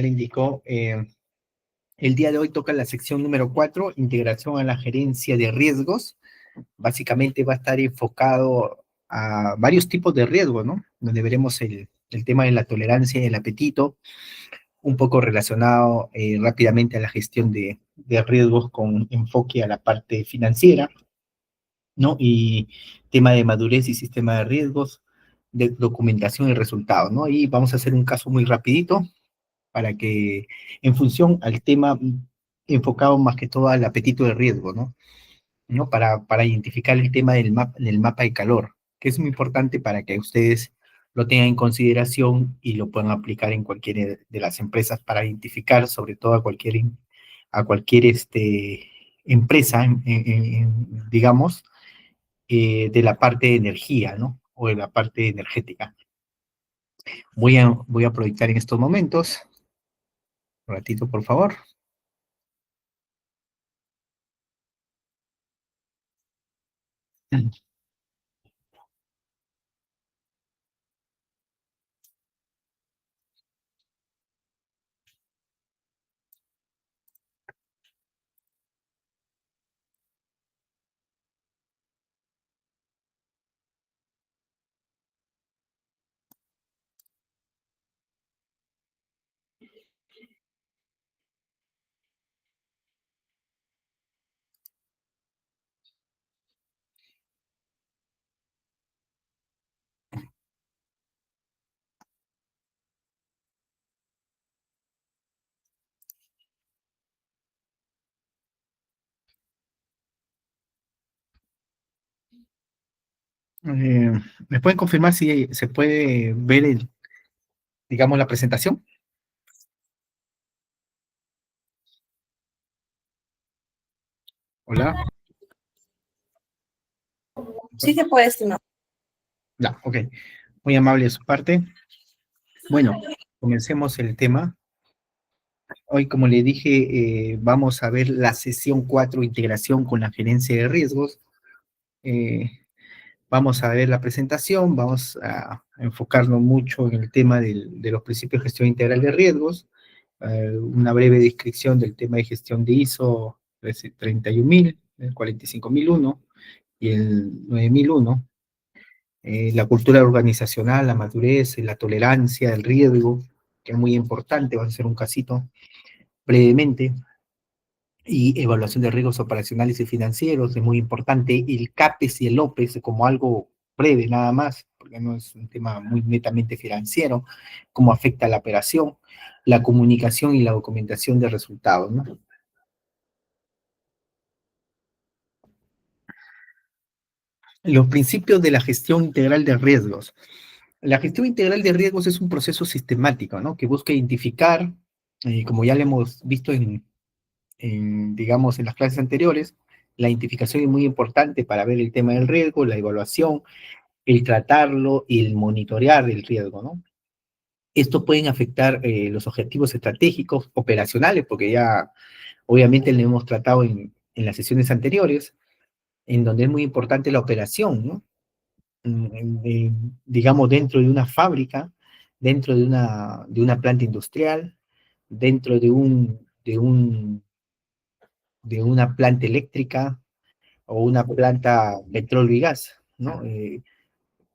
le indicó, el día de hoy toca la sección número 4, integración a la gerencia de riesgos. Básicamente va a estar enfocado a varios tipos de riesgos, ¿no? Donde veremos el tema de la tolerancia y el apetito, un poco relacionado rápidamente a la gestión de riesgos con enfoque a la parte financiera, ¿no? Y tema de madurez y sistema de riesgos, de documentación y resultados, ¿no? Y vamos a hacer un caso muy rapidito para que, en función al tema enfocado más que todo al apetito de riesgo, ¿no? ¿No? Para identificar el tema del mapa de calor, que es muy importante para que ustedes lo tengan en consideración y lo puedan aplicar en cualquiera de las empresas para identificar, sobre todo a cualquier empresa, digamos, de la parte de energía, ¿no? O de la parte energética. Voy a aprovechar en estos momentos. Un ratito, por favor. Eh, ¿Me pueden confirmar si se puede ver, digamos, la presentación? Hola. Sí se puede, estimado. Ya, ok. Muy amable de su parte. Bueno, comencemos el tema. Hoy, como le dije, vamos a ver la sesión 4, integración con la gerencia de riesgos. Eh, Vamos a ver la presentación, vamos a enfocarnos mucho en el tema de los principios de gestión integral de riesgos, una breve descripción del tema de gestión de ISO 31000, el 45001 y el 9001, la cultura organizacional, la madurez, la tolerancia, el riesgo, que es muy importante, va a ser un casito brevemente, y evaluación de riesgos operacionales y financieros, es muy importante, el CAPES y el OPES como algo breve nada más, porque no es un tema muy netamente financiero, cómo afecta la operación, la comunicación y la documentación de resultados, ¿no? Los principios de la gestión integral de riesgos. La gestión integral de riesgos es un proceso sistemático, ¿no? Que busca identificar, como ya lo hemos visto digamos, en las clases anteriores, la identificación es muy importante para ver el tema del riesgo, la evaluación, el tratarlo y el monitorear el riesgo, ¿no? Esto pueden afectar los objetivos estratégicos, operacionales, porque ya obviamente lo hemos tratado en las sesiones anteriores, en donde es muy importante la operación, ¿no? Digamos, dentro de una fábrica, dentro de una planta industrial, dentro de una planta eléctrica o una planta petróleo y gas, ¿no?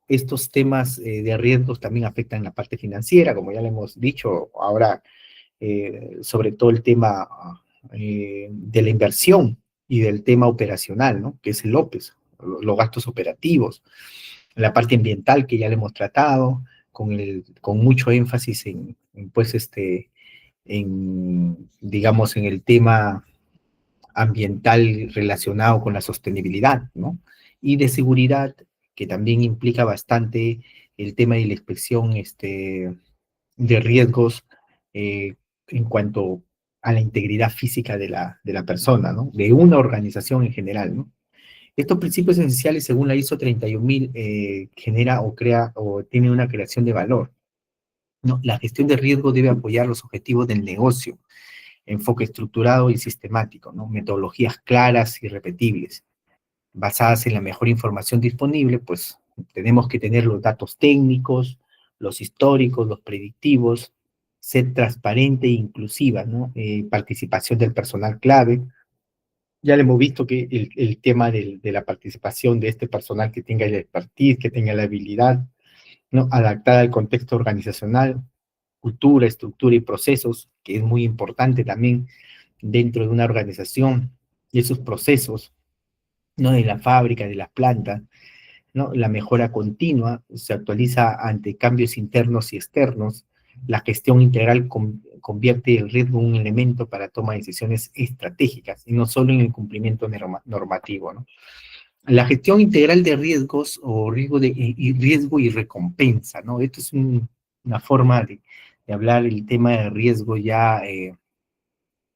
Estos temas de riesgos también afectan la parte financiera, como ya le hemos dicho, ahora sobre todo el tema de la inversión y del tema operacional, ¿no? Que es el OPES, los gastos operativos, la parte ambiental que ya le hemos tratado, con mucho énfasis pues, digamos, en el tema ambiental relacionado con la sostenibilidad, ¿no? Y de seguridad, que también implica bastante el tema de la inspección de riesgos en cuanto a la integridad física de la persona, ¿no? De una organización en general, ¿no? Estos principios esenciales, según la ISO 31000, genera o crea o tiene una creación de valor, ¿no? La gestión de riesgo debe apoyar los objetivos del negocio, enfoque estructurado y sistemático, ¿no? Metodologías claras y repetibles, basadas en la mejor información disponible, pues tenemos que tener los datos técnicos, los históricos, los predictivos, ser transparente e inclusiva, ¿no? Participación del personal clave. Ya le hemos visto que el tema de la participación de este personal que tenga el expertise, que tenga la habilidad, ¿no? Adaptada al contexto organizacional, cultura, estructura y procesos, que es muy importante también dentro de una organización, y esos procesos, ¿no? De la fábrica, de las plantas, ¿no? La mejora continua se actualiza ante cambios internos y externos. La gestión integral convierte el riesgo en un elemento para toma de decisiones estratégicas y no solo en el cumplimiento normativo, ¿no? La gestión integral de riesgos o riesgo y recompensa, ¿no? Esto es una forma de hablar el tema de riesgo ya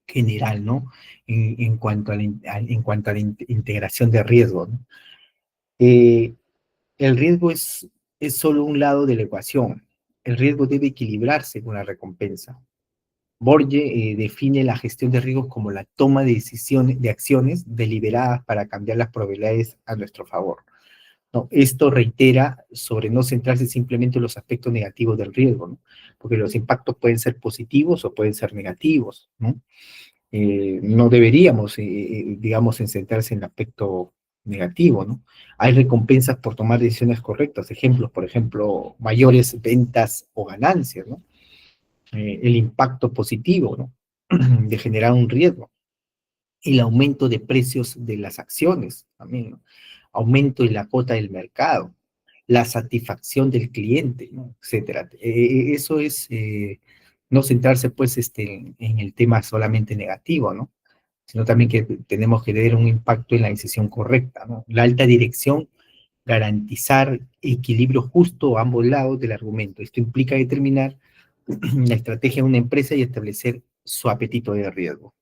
general, ¿no? En cuanto a en cuanto a la integración de riesgo, ¿no? Eh, el riesgo es solo un lado de la ecuación. El riesgo debe equilibrarse con la recompensa. Borge define la gestión de riesgos como la toma de decisiones, de acciones deliberadas para cambiar las probabilidades a nuestro favor. ¿No? Esto reitera sobre no centrarse simplemente en los aspectos negativos del riesgo, ¿no? Porque los impactos pueden ser positivos o pueden ser negativos, ¿no? No deberíamos, digamos, en centrarse en el aspecto negativo, ¿no? Hay recompensas por tomar decisiones correctas, ejemplos, por ejemplo, mayores ventas o ganancias, ¿no? El impacto positivo, ¿no? De generar un riesgo, el aumento de precios de las acciones, también, ¿no? Aumento en la cuota del mercado, la satisfacción del cliente, ¿no? Etcétera. Eso es no centrarse, pues, en el tema solamente negativo, ¿no? Sino también que tenemos que tener un impacto en la decisión correcta, ¿no? La alta dirección, garantizar equilibrio justo a ambos lados del argumento. Esto implica determinar la estrategia de una empresa y establecer su apetito de riesgo.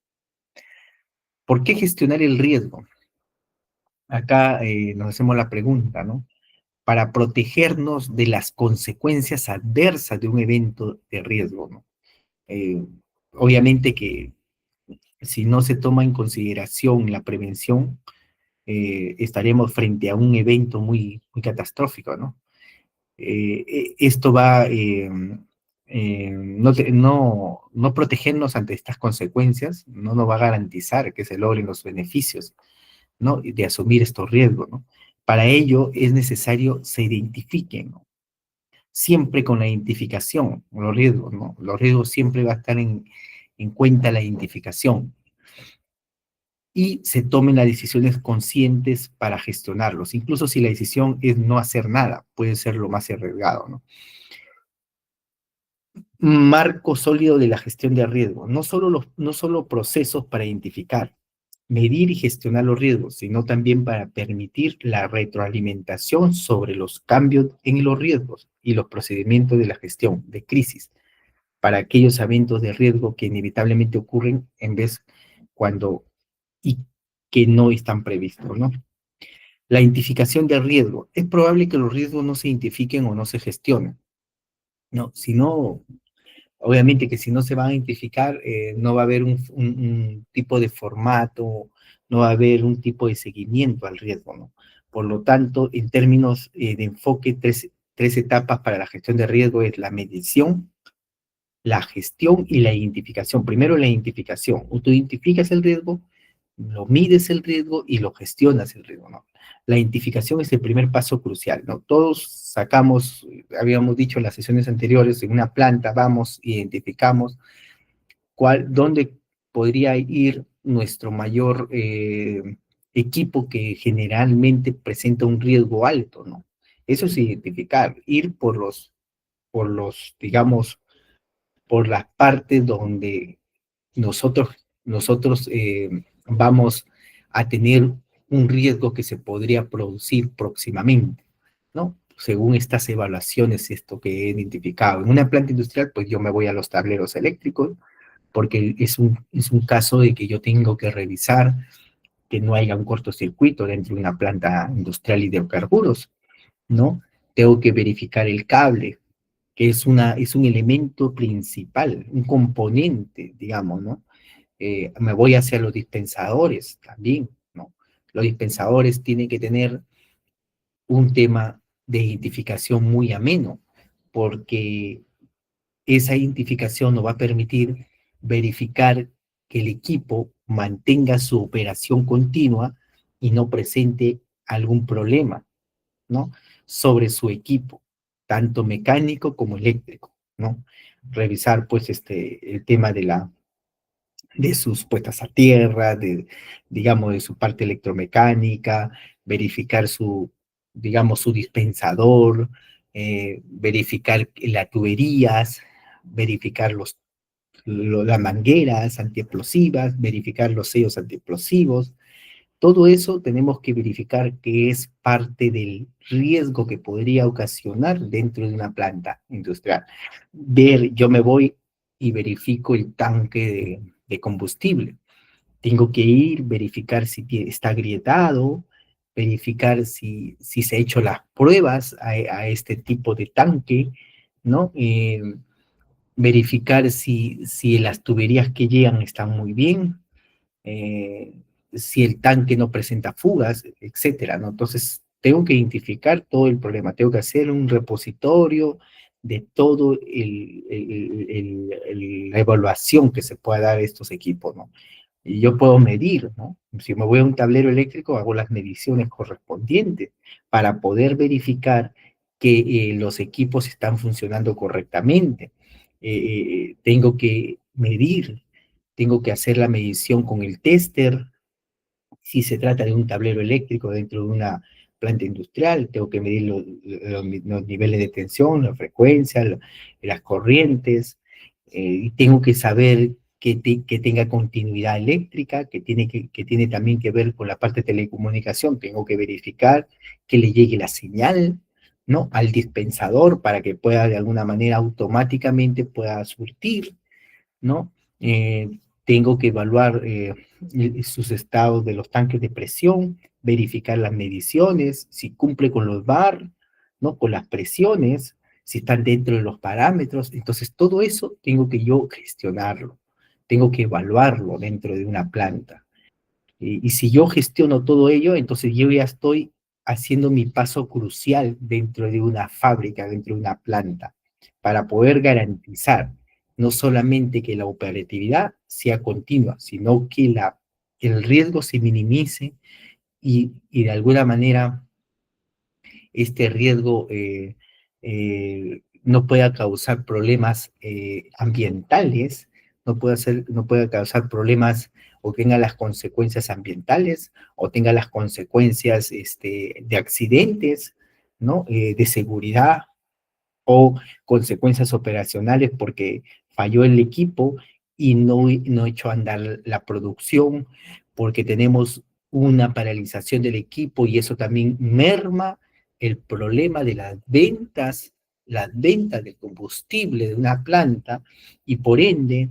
¿Por qué gestionar el riesgo? Acá nos hacemos la pregunta, ¿no? Para protegernos de las consecuencias adversas de un evento de riesgo, ¿no? Eh, obviamente que si no se toma en consideración la prevención, estaremos frente a un evento muy catastrófico, ¿no? Esto va, no protegernos ante estas consecuencias, no nos va a garantizar que se logren los beneficios, ¿no? De asumir estos riesgos, ¿no? Para ello es necesario se identifiquen, ¿no? Siempre con la identificación, los riesgos, ¿no? Los riesgos siempre va a estar en cuenta la identificación y se tomen las decisiones conscientes para gestionarlos, incluso si la decisión es no hacer nada, puede ser lo más arriesgado, ¿no? Un marco sólido de la gestión de riesgos, no solo procesos para identificar, medir y gestionar los riesgos, sino también para permitir la retroalimentación sobre los cambios en los riesgos y los procedimientos de la gestión de crisis para aquellos eventos de riesgo que inevitablemente ocurren en vez cuando y que no están previstos, ¿no? La identificación del riesgo. Es probable que los riesgos no se identifiquen o no se gestionen, ¿no? Si no, obviamente que si no se van a identificar, no va a haber un tipo de formato, no va a haber un tipo de seguimiento al riesgo, ¿no? Por lo tanto, en términos de enfoque, tres etapas para la gestión de riesgo es la medición, la gestión y la identificación. Primero la identificación. Tú identificas el riesgo, lo mides el riesgo y lo gestionas el riesgo, ¿no? La identificación es el primer paso crucial, ¿no? Todos sacamos, habíamos dicho en las sesiones anteriores, en una planta vamos, identificamos dónde podría ir nuestro mayor equipo que generalmente presenta un riesgo alto, ¿no? Eso es identificar, ir digamos, por las partes donde nosotros vamos a tener un riesgo que se podría producir próximamente, ¿no? Según estas evaluaciones, esto que he identificado. En una planta industrial, pues yo me voy a los tableros eléctricos, porque es un caso de que yo tengo que revisar que no haya un cortocircuito dentro de una planta industrial y de hidrocarburos, ¿no? Tengo que verificar el cable, que es un elemento principal, un componente, digamos, ¿no? Me voy hacia los dispensadores también, ¿no? Los dispensadores tienen que tener un tema de identificación muy ameno, porque esa identificación nos va a permitir verificar que el equipo mantenga su operación continua y no presente algún problema, ¿no? Sobre su equipo, tanto mecánico como eléctrico, ¿no? Revisar, pues, el tema de sus puestas a tierra, digamos, de su parte electromecánica, verificar digamos, su dispensador, verificar las tuberías, verificar las mangueras antiexplosivas, verificar los sellos antiexplosivos. Todo eso tenemos que verificar que es parte del riesgo que podría ocasionar dentro de una planta industrial. Yo me voy y verifico el tanque de combustible. Tengo que ir, verificar si está agrietado, verificar si se ha hecho las pruebas a este tipo de tanque, ¿no? Verificar si las tuberías que llegan están muy bien, eh, si el tanque no presenta fugas, etcétera, ¿no? Entonces, tengo que identificar todo el problema, tengo que hacer un repositorio de todo la evaluación que se pueda dar a estos equipos, ¿no? Y yo puedo medir, ¿no? Si me voy a un tablero eléctrico, hago las mediciones correspondientes para poder verificar que los equipos están funcionando correctamente. Tengo que medir, tengo que hacer la medición con el tester. Si se trata de un tablero eléctrico dentro de una planta industrial, tengo que medir los niveles de tensión, la frecuencia, las corrientes, y tengo que saber que tenga continuidad eléctrica, que tiene también que ver con la parte de telecomunicación. Tengo que verificar que le llegue la señal, ¿no? Al dispensador para que pueda de alguna manera automáticamente pueda surtir, ¿no? Tengo que evaluar sus estados de los tanques de presión, verificar las mediciones, si cumple con los bar, ¿no? Con las presiones, si están dentro de los parámetros. Entonces, todo eso tengo que yo gestionarlo, tengo que evaluarlo dentro de una planta. Y si yo gestiono todo ello, entonces yo ya estoy haciendo mi paso crucial dentro de una fábrica, dentro de una planta, para poder garantizar no solamente que la operatividad sea continua, sino que el riesgo se minimice y de alguna manera este riesgo no pueda causar problemas ambientales, no pueda causar problemas o tenga las consecuencias ambientales o tenga las consecuencias de accidentes, ¿no? De seguridad o consecuencias operacionales porque falló el equipo y no echó a andar la producción, porque tenemos una paralización del equipo y eso también merma el problema de las ventas del combustible de una planta y por ende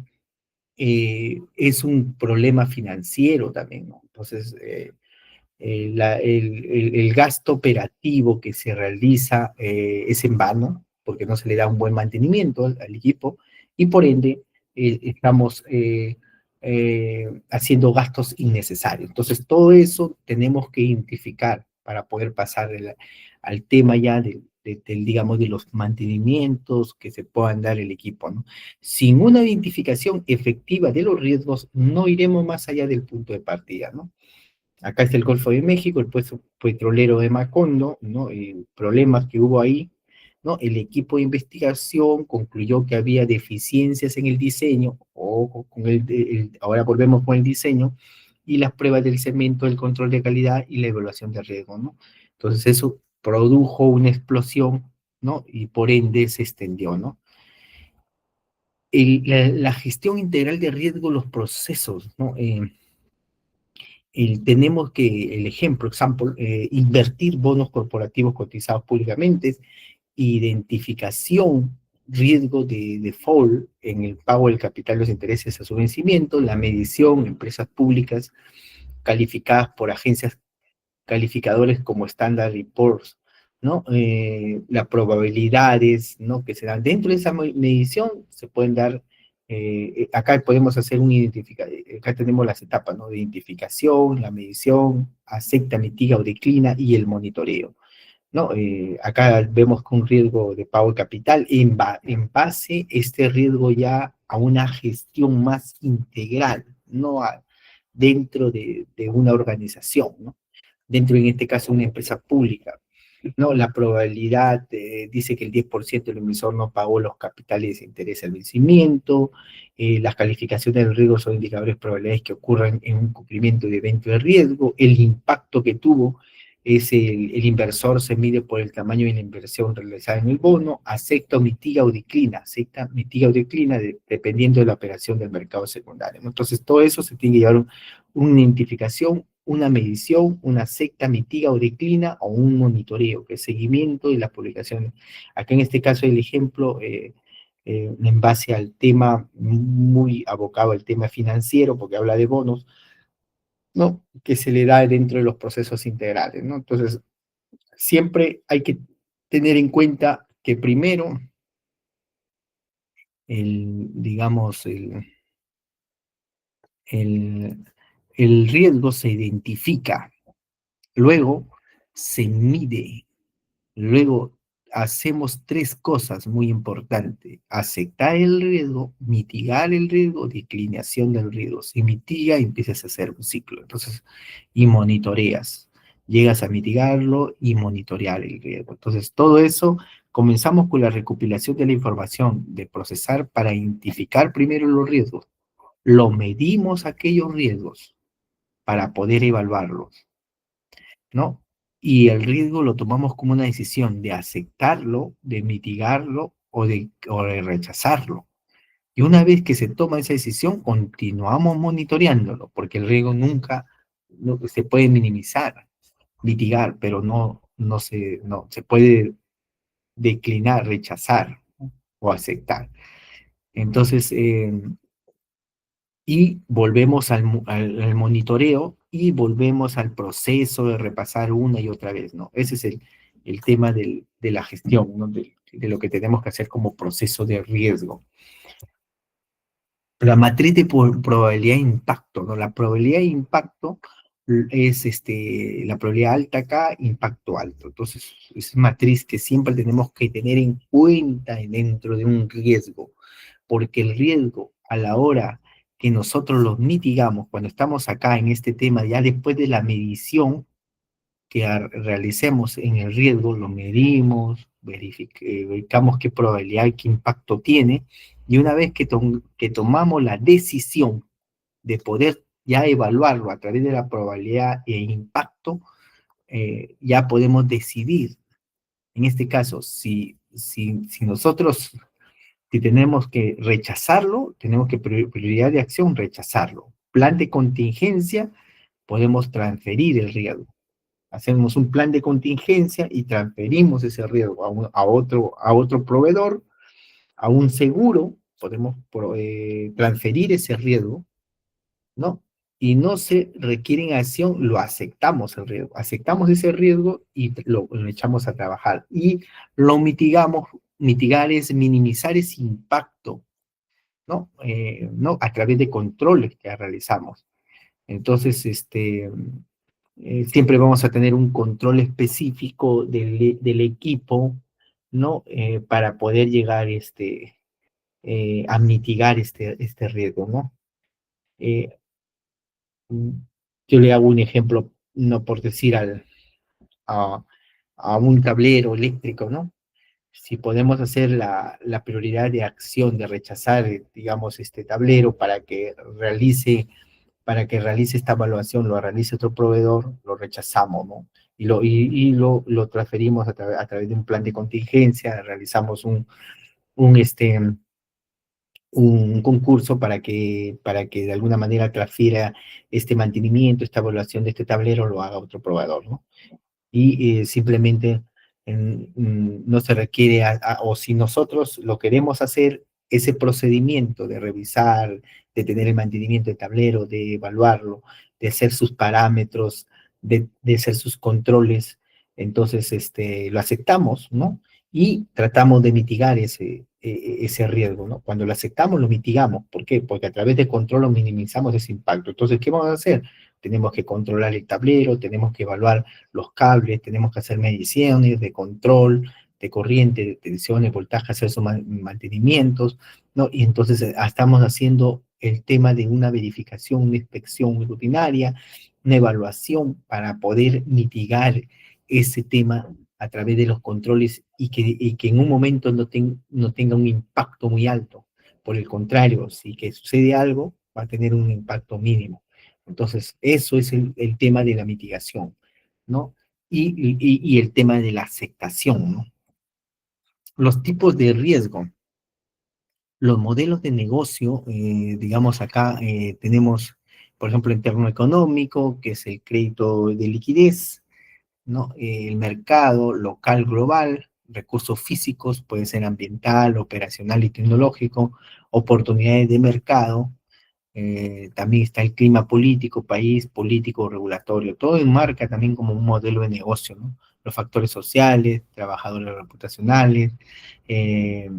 es un problema financiero también, ¿no? Entonces, el gasto operativo que se realiza es en vano, porque no se le da un buen mantenimiento al equipo, y por ende estamos haciendo gastos innecesarios. Entonces, todo eso tenemos que identificar para poder pasar al tema ya digamos, de los mantenimientos que se puedan dar el equipo, ¿no? Sin una identificación efectiva de los riesgos, no iremos más allá del punto de partida, ¿no? Acá está el Golfo de México, el puesto petrolero de Macondo, ¿no? Problemas que hubo ahí, ¿no? El equipo de investigación concluyó que había deficiencias en el diseño, o con ahora volvemos con el diseño, y las pruebas del cemento, el control de calidad y la evaluación de riesgo, ¿no? Entonces eso produjo una explosión, ¿no? Y por ende se extendió, ¿no? La gestión integral de riesgo, los procesos, ¿no? Tenemos que, example, invertir bonos corporativos cotizados públicamente, identificación, riesgo de default en el pago del capital de los intereses a su vencimiento, la medición, empresas públicas calificadas por agencias calificadores como Standard Reports, ¿no? Las probabilidades, ¿no? Que se dan dentro de esa medición, se pueden dar, acá podemos hacer acá tenemos las etapas, ¿no? De identificación, la medición, acepta, mitiga o declina y el monitoreo. ¿no? Acá vemos que un riesgo de pago de capital en base este riesgo ya a una gestión más integral, no dentro de una organización, ¿no? Dentro, en este caso, una empresa pública. No, la probabilidad dice que el 10% del emisor no pagó los capitales de interés al vencimiento, las calificaciones del riesgo son indicadores de probabilidades que ocurran en un cumplimiento de evento de riesgo, el impacto que tuvo es el inversor se mide por el tamaño de la inversión realizada en el bono, acepta, mitiga o declina, acepta, mitiga o declina dependiendo de la operación del mercado secundario, ¿no? Entonces todo eso se tiene que llevar una identificación, una medición, una acepta, mitiga o declina, o un monitoreo, que es seguimiento y las publicaciones. Acá en este caso el ejemplo, en base al tema, muy abocado al tema financiero, porque habla de bonos, ¿no? Que se le da dentro de los procesos integrales, ¿no? Entonces, siempre hay que tener en cuenta que primero, digamos, el, el riesgo se identifica. Luego se mide, luego hacemos tres cosas muy importantes: aceptar el riesgo, mitigar el riesgo, declinación del riesgo. Si mitiga, empiezas a hacer un ciclo. Entonces, y monitoreas. Llegas a mitigarlo y monitorear el riesgo. Entonces, todo eso, comenzamos con la recopilación de la información, de procesar para identificar primero los riesgos. Lo medimos aquellos riesgos para poder evaluarlos, ¿no? Y el riesgo lo tomamos como una decisión de aceptarlo, de mitigarlo o de rechazarlo. Y una vez que se toma esa decisión, continuamos monitoreándolo, porque el riesgo nunca se puede minimizar, mitigar, pero no se puede declinar, rechazar, ¿no? O aceptar. Entonces, y volvemos al monitoreo y volvemos al proceso de repasar una y otra vez, ¿no? Ese es el tema de la gestión, ¿no? De lo que tenemos que hacer como proceso de riesgo. La matriz de probabilidad de impacto, ¿no? La probabilidad de impacto es la probabilidad alta acá, impacto alto. Entonces, es matriz que siempre tenemos que tener en cuenta dentro de un riesgo, porque el riesgo a la hora que nosotros los mitigamos, cuando estamos acá en este tema, ya después de la medición que realicemos en el riesgo, lo medimos, verificamos qué probabilidad, qué impacto tiene, y una vez que tomamos la decisión de poder ya evaluarlo a través de la probabilidad e impacto, ya podemos decidir, en este caso, si nosotros, si tenemos que rechazarlo, tenemos que prioridad de acción, rechazarlo. Plan de contingencia, podemos transferir el riesgo. Hacemos un plan de contingencia y transferimos ese riesgo a otro proveedor, a un seguro, podemos transferir ese riesgo, ¿no? Y no se requiere en acción, lo aceptamos el riesgo. Aceptamos ese riesgo y lo echamos a trabajar. Y lo mitigamos. Mitigar es minimizar ese impacto, ¿no? ¿No? A través de controles que realizamos. Entonces, siempre vamos a tener un control específico del equipo, ¿no? Para poder llegar a mitigar este riesgo, ¿no? Eh, yo le hago un ejemplo, no por decir a, a un tablero eléctrico, ¿no? Si podemos hacer la prioridad de acción de rechazar, digamos, este tablero para que realice esta evaluación, lo realice otro proveedor, lo rechazamos, ¿no? Y lo transferimos a través de un plan de contingencia, realizamos un, este, un concurso para que de alguna manera transfiera este mantenimiento, esta evaluación de este tablero, lo haga otro proveedor, ¿no? Y simplemente no se requiere, o si nosotros lo queremos hacer, ese procedimiento de revisar, de tener el mantenimiento del tablero, de evaluarlo, de hacer sus parámetros, de hacer sus controles, entonces lo aceptamos, ¿no? Y tratamos de mitigar ese riesgo, ¿no? Cuando lo aceptamos, lo mitigamos. ¿Por qué? Porque a través de control lo minimizamos ese impacto. Entonces, ¿qué vamos a hacer? tenemos que controlar el tablero, tenemos que evaluar los cables, tenemos que hacer mediciones de control, de corriente, de tensiones, voltaje, hacer esos mantenimientos, ¿no? Y entonces estamos haciendo el tema de una verificación, una inspección rutinaria, una evaluación para poder mitigar ese tema a través de los controles y que en un momento no tenga un impacto muy alto. Por el contrario, si que sucede algo, va a tener un impacto mínimo. Entonces, eso es el tema de la mitigación, ¿no? Y el tema de la aceptación, ¿no? Los tipos de riesgo. Los modelos de negocio, digamos acá tenemos, por ejemplo, el terreno económico, que es el crédito de liquidez, ¿no? El mercado local global, recursos físicos, puede ser ambiental, operacional y tecnológico, oportunidades de mercado, también está el clima político, país político, regulatorio, todo enmarca también como un modelo de negocio, ¿no? Los factores sociales, trabajadores reputacionales, eh,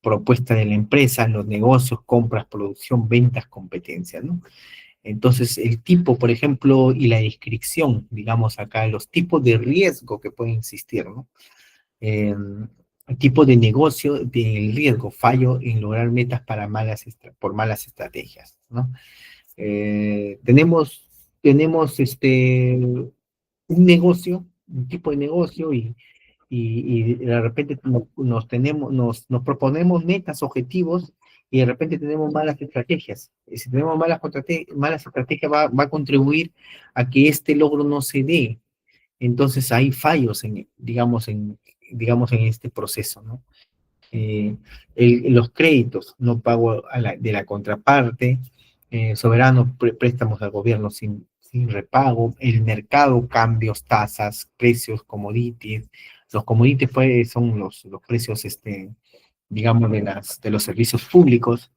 propuesta de la empresa, los negocios, compras, producción, ventas, competencias, ¿no? Entonces, el tipo, por ejemplo, y la descripción, digamos acá, los tipos de riesgo que pueden existir, ¿no? Eh, tipo de negocio, del riesgo, fallo en lograr metas para por malas estrategias, ¿no? Tenemos un negocio, un tipo de negocio y de repente nos proponemos metas, objetivos y de repente tenemos malas estrategias. Y si tenemos malas estrategias va a contribuir a que este logro no se dé. Entonces hay fallos digamos, en este proceso, ¿no? eh, los créditos, no pago de la contraparte, soberanos préstamos al gobierno sin repago, el mercado, cambios, tasas, precios, commodities. Los commodities pues, son los precios, digamos, de los servicios públicos.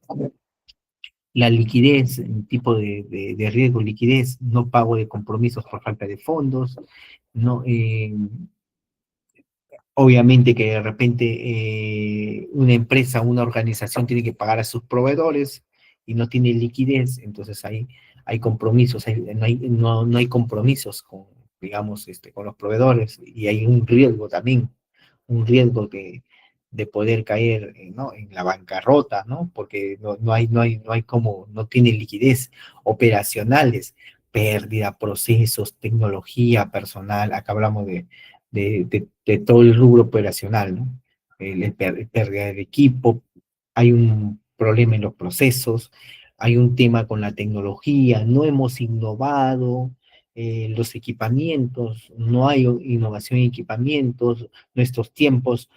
La liquidez, el tipo de riesgo, liquidez, no pago de compromisos por falta de fondos, no, obviamente que de repente una empresa, una organización tiene que pagar a sus proveedores y no tiene liquidez, entonces hay compromisos, no hay compromisos con, digamos, con los proveedores y hay un riesgo también, un riesgo de poder caer, ¿no? En la bancarrota, ¿no? Porque no hay como, no tiene liquidez operacionales, pérdida, procesos, tecnología, personal, acá hablamos de todo el rubro operacional, ¿no? Pérdida de equipo, hay un problema en los procesos, hay un tema con la tecnología, no hemos innovado, los equipamientos, no hay innovación en equipamientos, nuestros tiempos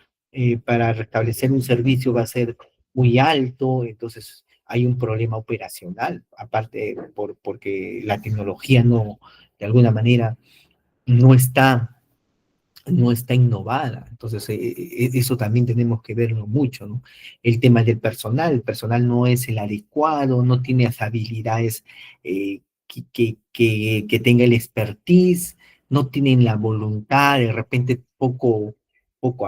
para restablecer un servicio va a ser muy alto, entonces hay un problema operacional, aparte porque la tecnología no, de alguna manera, no está no está innovada. Entonces, eso también tenemos que verlo mucho, ¿no? El tema del personal, el personal no es el adecuado, no tiene las habilidades que tenga el expertise, no tienen la voluntad, de repente poco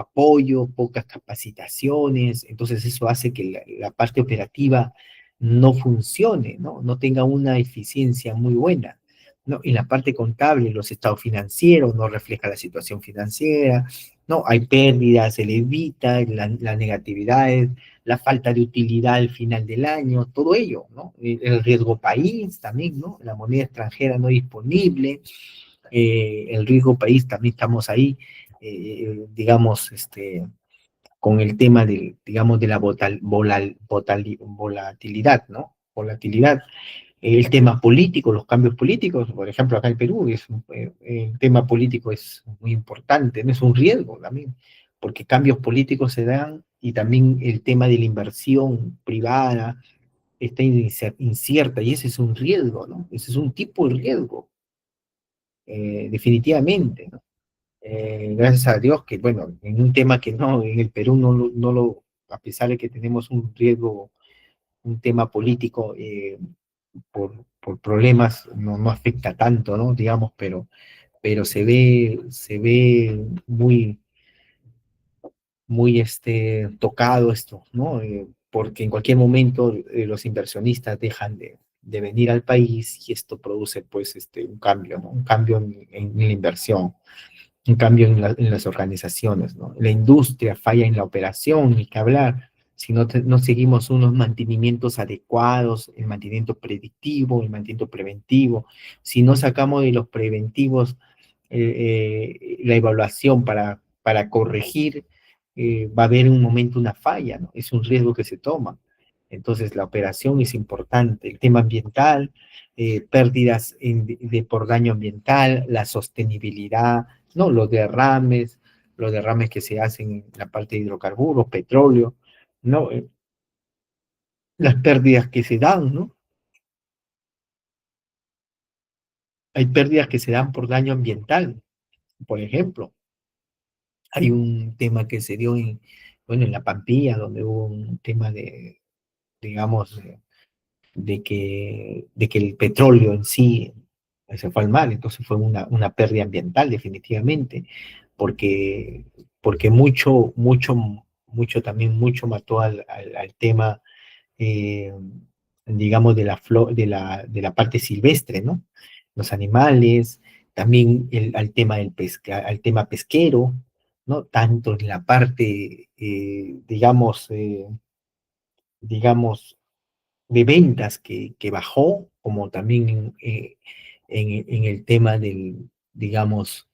apoyo, pocas capacitaciones, entonces eso hace que la parte operativa no funcione, ¿no? No tenga una eficiencia muy buena. ¿No? Y la parte contable, los estados financieros, no refleja la situación financiera, ¿no? Hay pérdidas, se le evita, las negatividades, la falta de utilidad al final del año, todo ello, ¿no? El riesgo país también, ¿no? La moneda extranjera no disponible, el riesgo país también estamos ahí, digamos, con el tema digamos, de la volatilidad, ¿no? Volatilidad, el tema político, los cambios políticos, por ejemplo, acá en Perú, el tema político es muy importante, no es un riesgo también, porque cambios políticos se dan y también el tema de la inversión privada está incierta y ese es un riesgo, ¿no? Ese es un tipo de riesgo, definitivamente, ¿no? Gracias a Dios que, bueno, en un tema que no, en el Perú a pesar de que tenemos un riesgo, un tema político, por problemas no afecta tanto, ¿no? Digamos, pero se ve muy tocado esto, ¿no? Porque en cualquier momento los inversionistas dejan de venir al país y esto produce pues un cambio, ¿no? Un cambio en la inversión, un cambio en las organizaciones, ¿no? La industria falla en la operación, ni que hablar, si no seguimos unos mantenimientos adecuados, el mantenimiento predictivo, el mantenimiento preventivo, si no sacamos de los preventivos la evaluación para corregir, va a haber un momento una falla, ¿no? Es un riesgo que se toma. Entonces, la operación es importante. El tema ambiental, pérdidas por daño ambiental, la sostenibilidad, ¿no? Los derrames que se hacen en la parte de hidrocarburos, petróleo, ¿no? Las pérdidas que se dan, ¿no? Hay pérdidas que se dan por daño ambiental, por ejemplo. Hay un tema que se dio bueno, en La Pampilla, donde hubo un tema digamos, de que el petróleo en sí se fue al mar, entonces fue una pérdida ambiental definitivamente, porque, porque mucho mató al tema, eh, digamos, de la parte silvestre, ¿no? Los animales, también al tema pesquero, ¿no? Tanto en la parte, digamos, de ventas que bajó, como también en el tema digamos,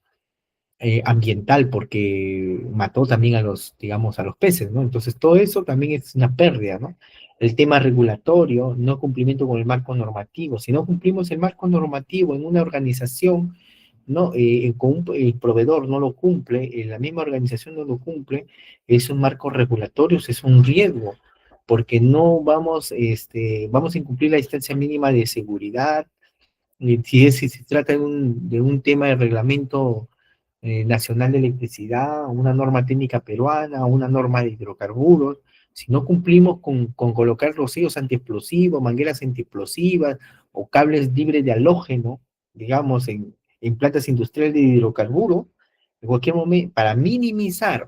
ambiental, porque mató también digamos, a los peces, ¿no? Entonces, todo eso también es una pérdida, ¿no? El tema regulatorio, no cumplimiento con el marco normativo. Si no cumplimos el marco normativo en una organización, ¿no? El proveedor no lo cumple, la misma organización no lo cumple, esos marcos regulatorios es un riesgo, porque no vamos a incumplir la distancia mínima de seguridad. Si se trata de un tema de reglamento nacional de electricidad, una norma técnica peruana, una norma de hidrocarburos, si no cumplimos con colocar rocíos antiexplosivos, mangueras antiexplosivas o cables libres de halógeno, digamos, en plantas industriales de hidrocarburo, en cualquier momento,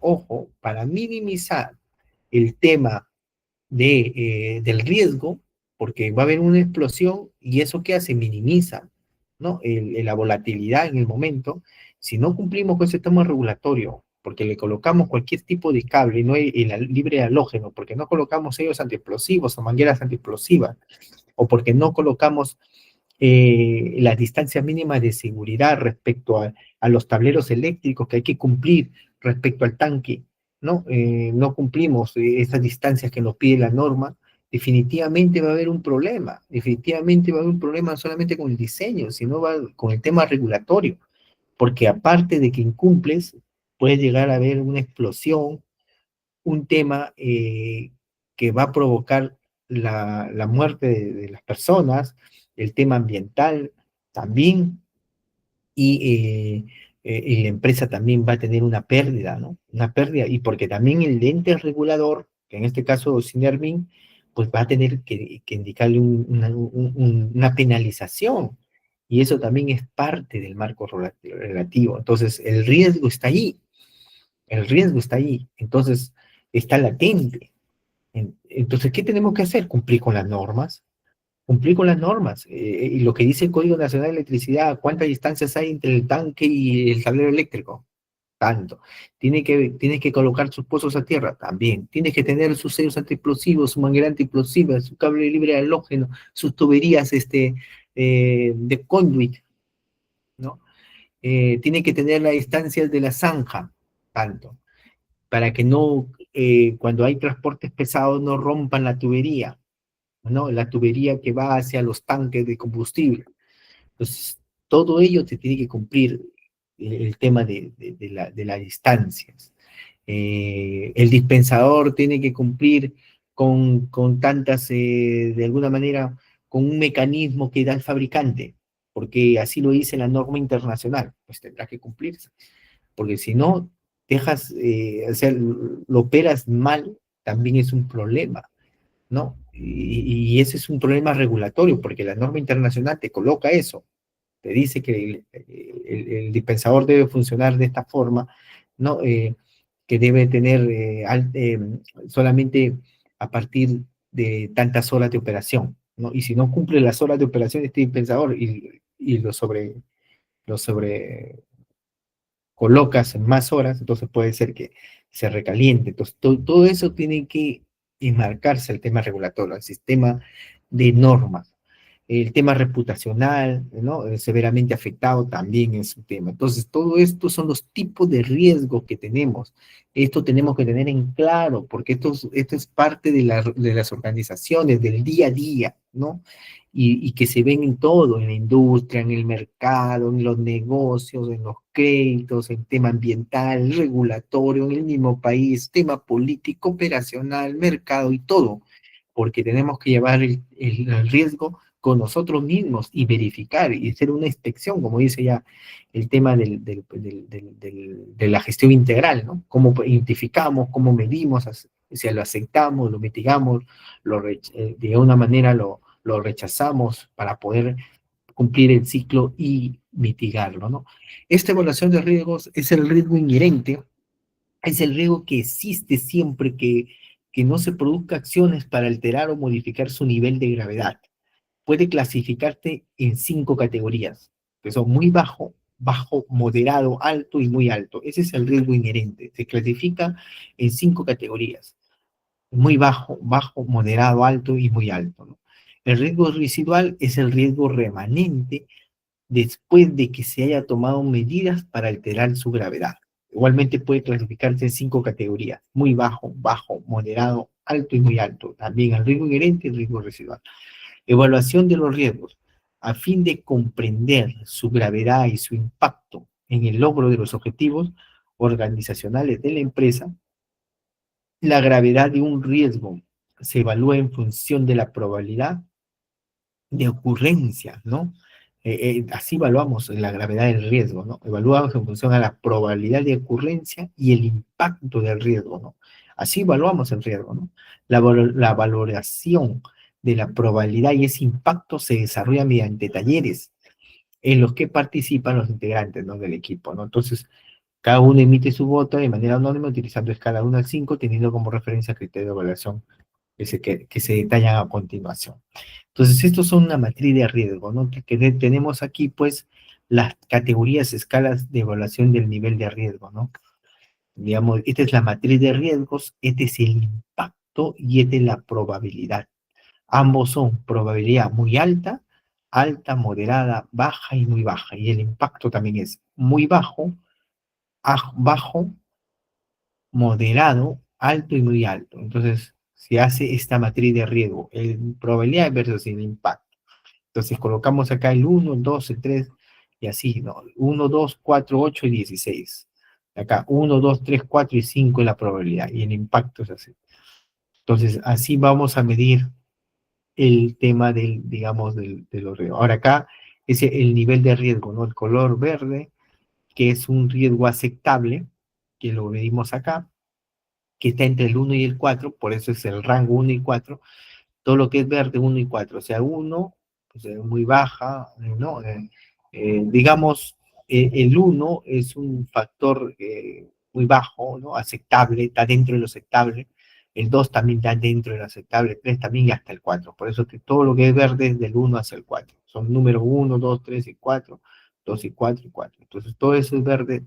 ojo, para minimizar el tema del riesgo, porque va a haber una explosión y eso que hace minimiza, ¿no? La volatilidad en el momento. Si no cumplimos con ese tema regulatorio, porque le colocamos cualquier tipo de cable, no el libre halógeno, porque no colocamos sellos antiexplosivos o mangueras antiexplosivas, o porque no colocamos las distancias mínimas de seguridad respecto a los tableros eléctricos que hay que cumplir respecto al tanque, ¿no? No cumplimos esas distancias que nos pide la norma, definitivamente va a haber un problema, definitivamente va a haber un problema no solamente con el diseño, sino con el tema regulatorio, porque aparte de que incumples, puede llegar a haber una explosión, un tema que va a provocar la muerte de las personas, el tema ambiental también, y la empresa también va a tener una pérdida, ¿no? Una pérdida, y porque también el ente regulador, que en este caso Sinermin, pues va a tener que indicarle una penalización, y eso también es parte del marco relativo. Entonces, el riesgo está ahí, entonces está latente. Entonces, ¿qué tenemos que hacer? Cumplir con las normas, y lo que dice el Código Nacional de Electricidad, ¿cuántas distancias hay entre el tanque y el tablero eléctrico? Tanto. Tiene que colocar sus pozos a tierra, también. Tiene que tener sus sellos antiexplosivos, su manguera antiexplosiva, su cable libre de halógeno, sus tuberías de conduit, ¿no? Tiene que tener las distancias de la zanja, tanto, para que no, cuando hay transportes pesados, no rompan la tubería, ¿no? La tubería que va hacia los tanques de combustible. Entonces, todo ello te tiene que cumplir el tema de las distancias. El dispensador tiene que cumplir con tantas, de alguna manera, con un mecanismo que da el fabricante, porque así lo dice la norma internacional, pues tendrá que cumplirse, porque si no, o sea, lo operas mal, también es un problema, ¿no? Y ese es un problema regulatorio, porque la norma internacional te coloca eso, te dice que el dispensador debe funcionar de esta forma, ¿no? Que debe tener solamente a partir de tantas horas de operación. ¿no? Y si no cumple las horas de operación de este dispensador y lo sobre colocas en más horas, entonces puede ser que se recaliente. Entonces, todo eso tiene que enmarcarse el tema regulatorio, el sistema de normas. El tema reputacional, ¿no? Severamente afectado también es un tema. Entonces, todo esto son los tipos de riesgos que tenemos. Esto tenemos que tener en claro, porque esto es parte de las organizaciones, del día a día, ¿no? Y que se ven en todo, en la industria, en el mercado, en los negocios, en los créditos, en tema ambiental, regulatorio, en el mismo país, tema político, operacional, mercado y todo, porque tenemos que llevar el riesgo con nosotros mismos y verificar y hacer una inspección, como dice ya el tema de la gestión integral, ¿no? Cómo identificamos, cómo medimos, si lo aceptamos, lo mitigamos, de una manera lo rechazamos para poder cumplir el ciclo y mitigarlo, ¿no? Esta evaluación de riesgos es el riesgo inherente, es el riesgo que existe siempre que no se produzca acciones para alterar o modificar su nivel de gravedad. Puede clasificarte en 5 categorías, que son muy bajo, bajo, moderado, alto y muy alto. Ese es el riesgo inherente. Se clasifica en 5 categorías: muy bajo, bajo, moderado, alto y muy alto, ¿no? El riesgo residual es el riesgo remanente después de que se haya tomado medidas para alterar su gravedad. Igualmente puede clasificarse en 5 categorías: muy bajo, bajo, moderado, alto y muy alto. También el riesgo inherente y el riesgo residual. Evaluación de los riesgos. A fin de comprender su gravedad y su impacto en el logro de los objetivos organizacionales de la empresa, la gravedad de un riesgo se evalúa en función de la probabilidad de ocurrencia, ¿no? Así evaluamos la gravedad del riesgo, ¿no? Evaluamos en función a la probabilidad de ocurrencia y el impacto del riesgo, ¿no? Así evaluamos el riesgo, ¿no? La valoración de la probabilidad y ese impacto se desarrolla mediante talleres en los que participan los integrantes, ¿no? Del equipo, ¿no? Entonces, cada uno emite su voto de manera anónima utilizando escala 1 al 5, teniendo como referencia criterio de evaluación que se detallan a continuación. Entonces, estos son una matriz de riesgo, ¿no? Que tenemos aquí, pues, las categorías, escalas de evaluación del nivel de riesgo, ¿no? Digamos, esta es la matriz de riesgos, este es el impacto y esta es la probabilidad. Ambos son probabilidad muy alta, alta, moderada, baja y muy baja. Y el impacto también es muy bajo, bajo, moderado, alto y muy alto. Entonces, se hace esta matriz de riesgo, el probabilidad versus el impacto. Entonces, colocamos acá el 1, el 2, el 3 y así, ¿no? 1, 2, 4, 8 y 16. Acá 1, 2, 3, 4 y 5 es la probabilidad y el impacto es así. Entonces, así vamos a medir el tema digamos, de los riesgos. Ahora acá es el nivel de riesgo, ¿no? El color verde, que es un riesgo aceptable, que lo medimos acá, que está entre el 1 y el 4, por eso es el rango 1 y 4. Todo lo que es verde, 1 y 4, o sea, 1, pues, muy baja, ¿no? Digamos, el 1 es un factor muy bajo, ¿no? Aceptable, está dentro de lo aceptable. El 2 también está dentro de lo aceptable, el 3 también y hasta el 4. Por eso que todo lo que es verde es del 1 hacia el 4. Son números 1, 2, 3 y 4, 2 y 4 y 4. Entonces, todo eso es verde,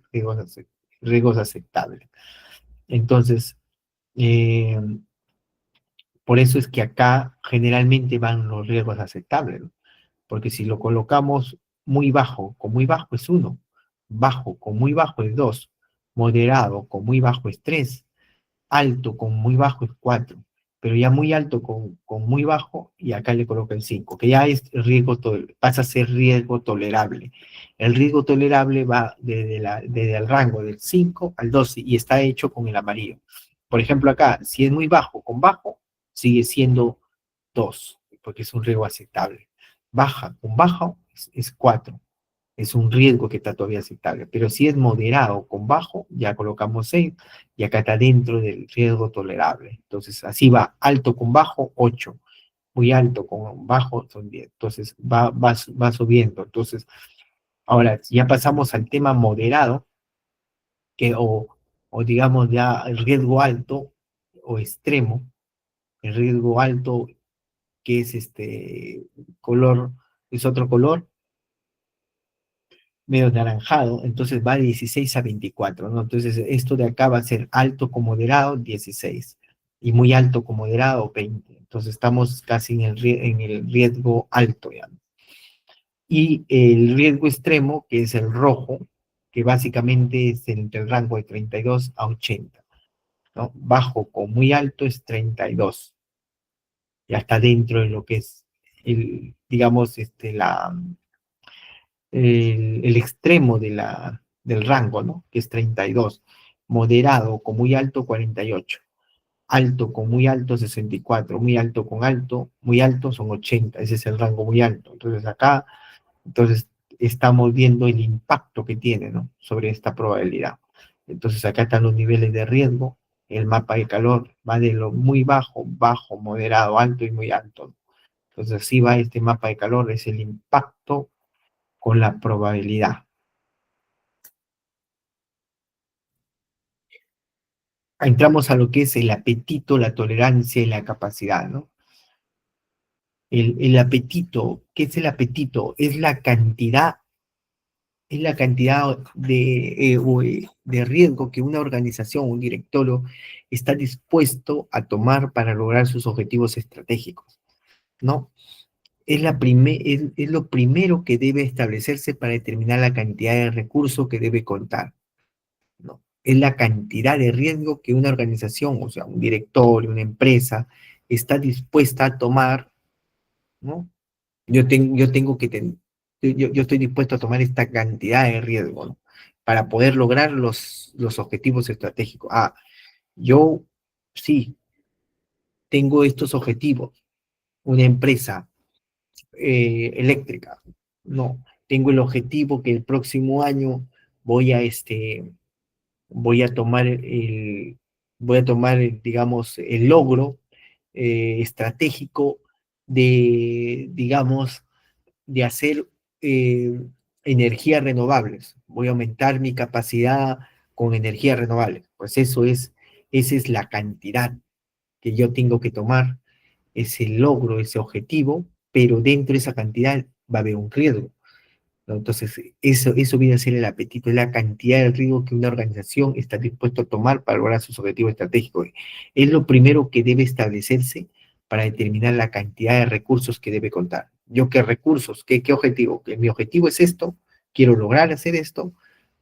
riesgos aceptables. Entonces, eh, por eso es que acá generalmente van los riesgos aceptables, ¿no? Porque si lo colocamos muy bajo, con muy bajo es 1, bajo con muy bajo es 2, moderado con muy bajo es 3, alto con muy bajo es 4, pero ya muy alto con muy bajo, y acá le coloco el 5, que ya es riesgo, pasa a ser riesgo tolerable. El riesgo tolerable va desde el rango del 5 al 12 y está hecho con el amarillo. Por ejemplo, acá, si es muy bajo con bajo, sigue siendo 2, porque es un riesgo aceptable. Baja con bajo es 4, es un riesgo que está todavía aceptable. Pero si es moderado con bajo, ya colocamos 6 y acá está dentro del riesgo tolerable. Entonces, así va, alto con bajo, 8, muy alto con bajo, son 10. Entonces, va subiendo. Entonces, ahora, ya pasamos al tema moderado, que, o digamos ya el riesgo alto o extremo, el riesgo alto que es color, es otro color, medio naranjado, entonces va de 16 a 24, ¿no? Entonces esto de acá va a ser alto con moderado, 16, y muy alto con moderado, 20. Entonces estamos casi en el riesgo alto, ya. Y el riesgo extremo, que es el rojo, que básicamente es entre el rango de 32 a 80, ¿no? Bajo con muy alto es 32, ya está dentro de lo que es digamos, el extremo del rango, ¿no? Que es 32, moderado con muy alto 48, alto con muy alto 64, muy alto con alto, muy alto son 80, ese es el rango muy alto. Entonces acá, entonces estamos viendo el impacto que tiene, ¿no? Sobre esta probabilidad. Entonces acá están los niveles de riesgo, el mapa de calor va de lo muy bajo, bajo, moderado, alto y muy alto. Entonces así va este mapa de calor, es el impacto con la probabilidad. Entramos a lo que es el apetito, la tolerancia y la capacidad, ¿no? El apetito, ¿qué es el apetito? Es la cantidad de riesgo que una organización, un directorio, está dispuesto a tomar para lograr sus objetivos estratégicos, ¿no? Es lo primero que debe establecerse para determinar la cantidad de recursos que debe contar, ¿no? Es la cantidad de riesgo que una organización, o sea, un directorio, una empresa, está dispuesta a tomar, ¿no? Yo tengo que tener, yo estoy dispuesto a tomar esta cantidad de riesgo, ¿no? Para poder lograr los objetivos estratégicos. Ah, yo sí tengo estos objetivos, una empresa eléctrica, no, tengo el objetivo que el próximo año voy a voy a tomar voy a tomar, digamos, el logro estratégico digamos, de hacer eh, energías renovables. Voy a aumentar mi capacidad con energías renovables. Pues esa es la cantidad que yo tengo que tomar, ese logro, ese objetivo, pero dentro de esa cantidad va a haber un riesgo, ¿no? Entonces, eso viene a ser el apetito, es la cantidad de riesgo que una organización está dispuesta a tomar para lograr sus objetivos estratégicos. Es lo primero que debe establecerse para determinar la cantidad de recursos que debe contar. ¿Yo qué recursos? ¿Qué objetivo? Que mi objetivo es esto, quiero lograr hacer esto,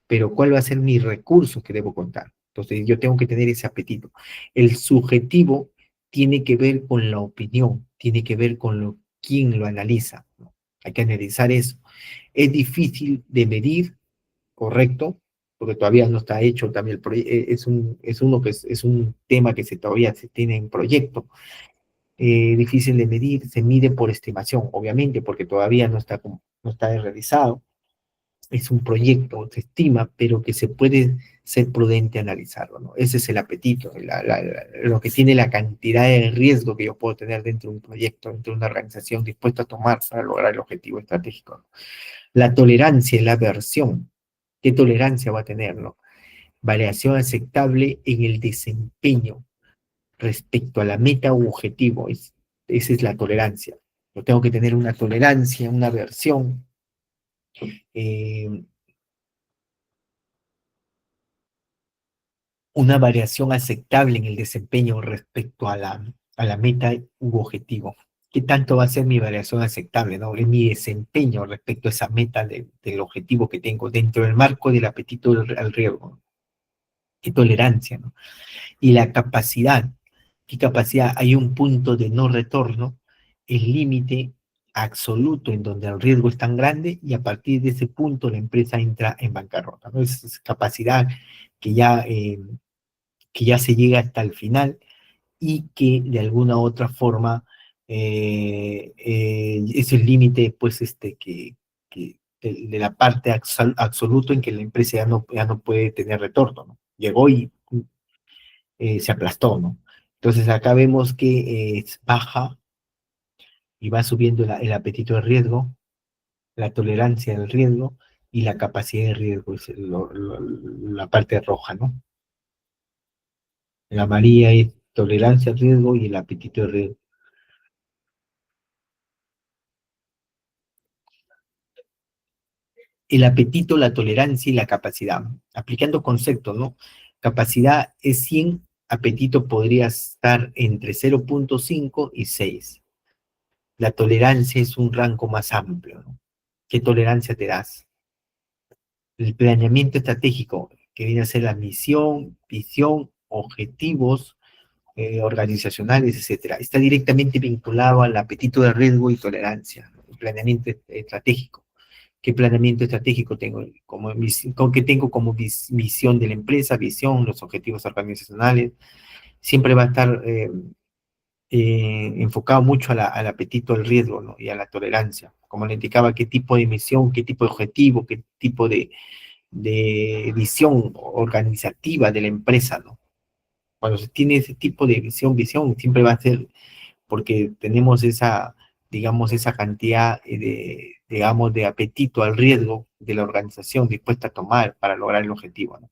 pero ¿cuál va a ser mi recurso que debo contar? Entonces, yo tengo que tener ese apetito. El subjetivo tiene que ver con la opinión, tiene que ver con quién lo analiza, ¿no? Hay que analizar eso. Es difícil de medir, correcto, porque todavía no está hecho también es un tema que todavía se tiene en proyecto. Difícil de medir, se mide por estimación, obviamente, porque todavía no está realizado. Es un proyecto, se estima, pero que se puede ser prudente analizarlo, ¿no? Ese es el apetito, lo que tiene la cantidad de riesgo que yo puedo tener dentro de un proyecto, dentro de una organización dispuesta a tomar para lograr el objetivo estratégico, ¿no? La tolerancia y la aversión. ¿Qué tolerancia va a tener, no? Variación aceptable en el desempeño respecto a la meta u objetivo. Esa es la tolerancia. Yo tengo que tener una tolerancia, una aversión, eh, una variación aceptable en el desempeño respecto a a la meta u objetivo. ¿Qué tanto va a ser mi variación aceptable, no? En mi desempeño respecto a esa meta del objetivo que tengo dentro del marco del apetito al riesgo. ¿Qué tolerancia, no? Y la capacidad, ¿qué capacidad? Hay un punto de no retorno, el límite absoluto en donde el riesgo es tan grande y a partir de ese punto la empresa entra en bancarrota, ¿no? Es capacidad que que ya se llega hasta el final y que de alguna u otra forma es el límite, pues, de la parte absoluto en que la empresa ya no puede tener retorno, ¿no? Llegó y se aplastó, ¿no? Entonces acá vemos que baja y va subiendo el apetito de riesgo, la tolerancia del riesgo y la capacidad de riesgo, es la parte roja, ¿no? La amarilla es tolerancia al riesgo y el apetito de riesgo. el apetito, la tolerancia y la capacidad. Aplicando conceptos, ¿no? Capacidad es 100, apetito podría estar entre 0,5 y 6. La tolerancia es un rango más amplio, ¿no? ¿Qué tolerancia te das? El planeamiento estratégico, que viene a ser la misión, visión, objetivos organizacionales, etcétera, está directamente vinculado al apetito de riesgo y tolerancia, el planeamiento estratégico. ¿Qué planeamiento estratégico tengo? ¿Qué tengo como visión de la empresa? Visión, los objetivos organizacionales. Siempre va a estar enfocado mucho al apetito al riesgo, ¿no? Y a la tolerancia. Como le indicaba, qué tipo de misión, qué tipo de objetivo, qué tipo de visión organizativa de la empresa, ¿no? Cuando se tiene ese tipo de visión, siempre va a ser porque tenemos esa, digamos, esa cantidad digamos, de apetito al riesgo de la organización dispuesta a tomar para lograr el objetivo, ¿no?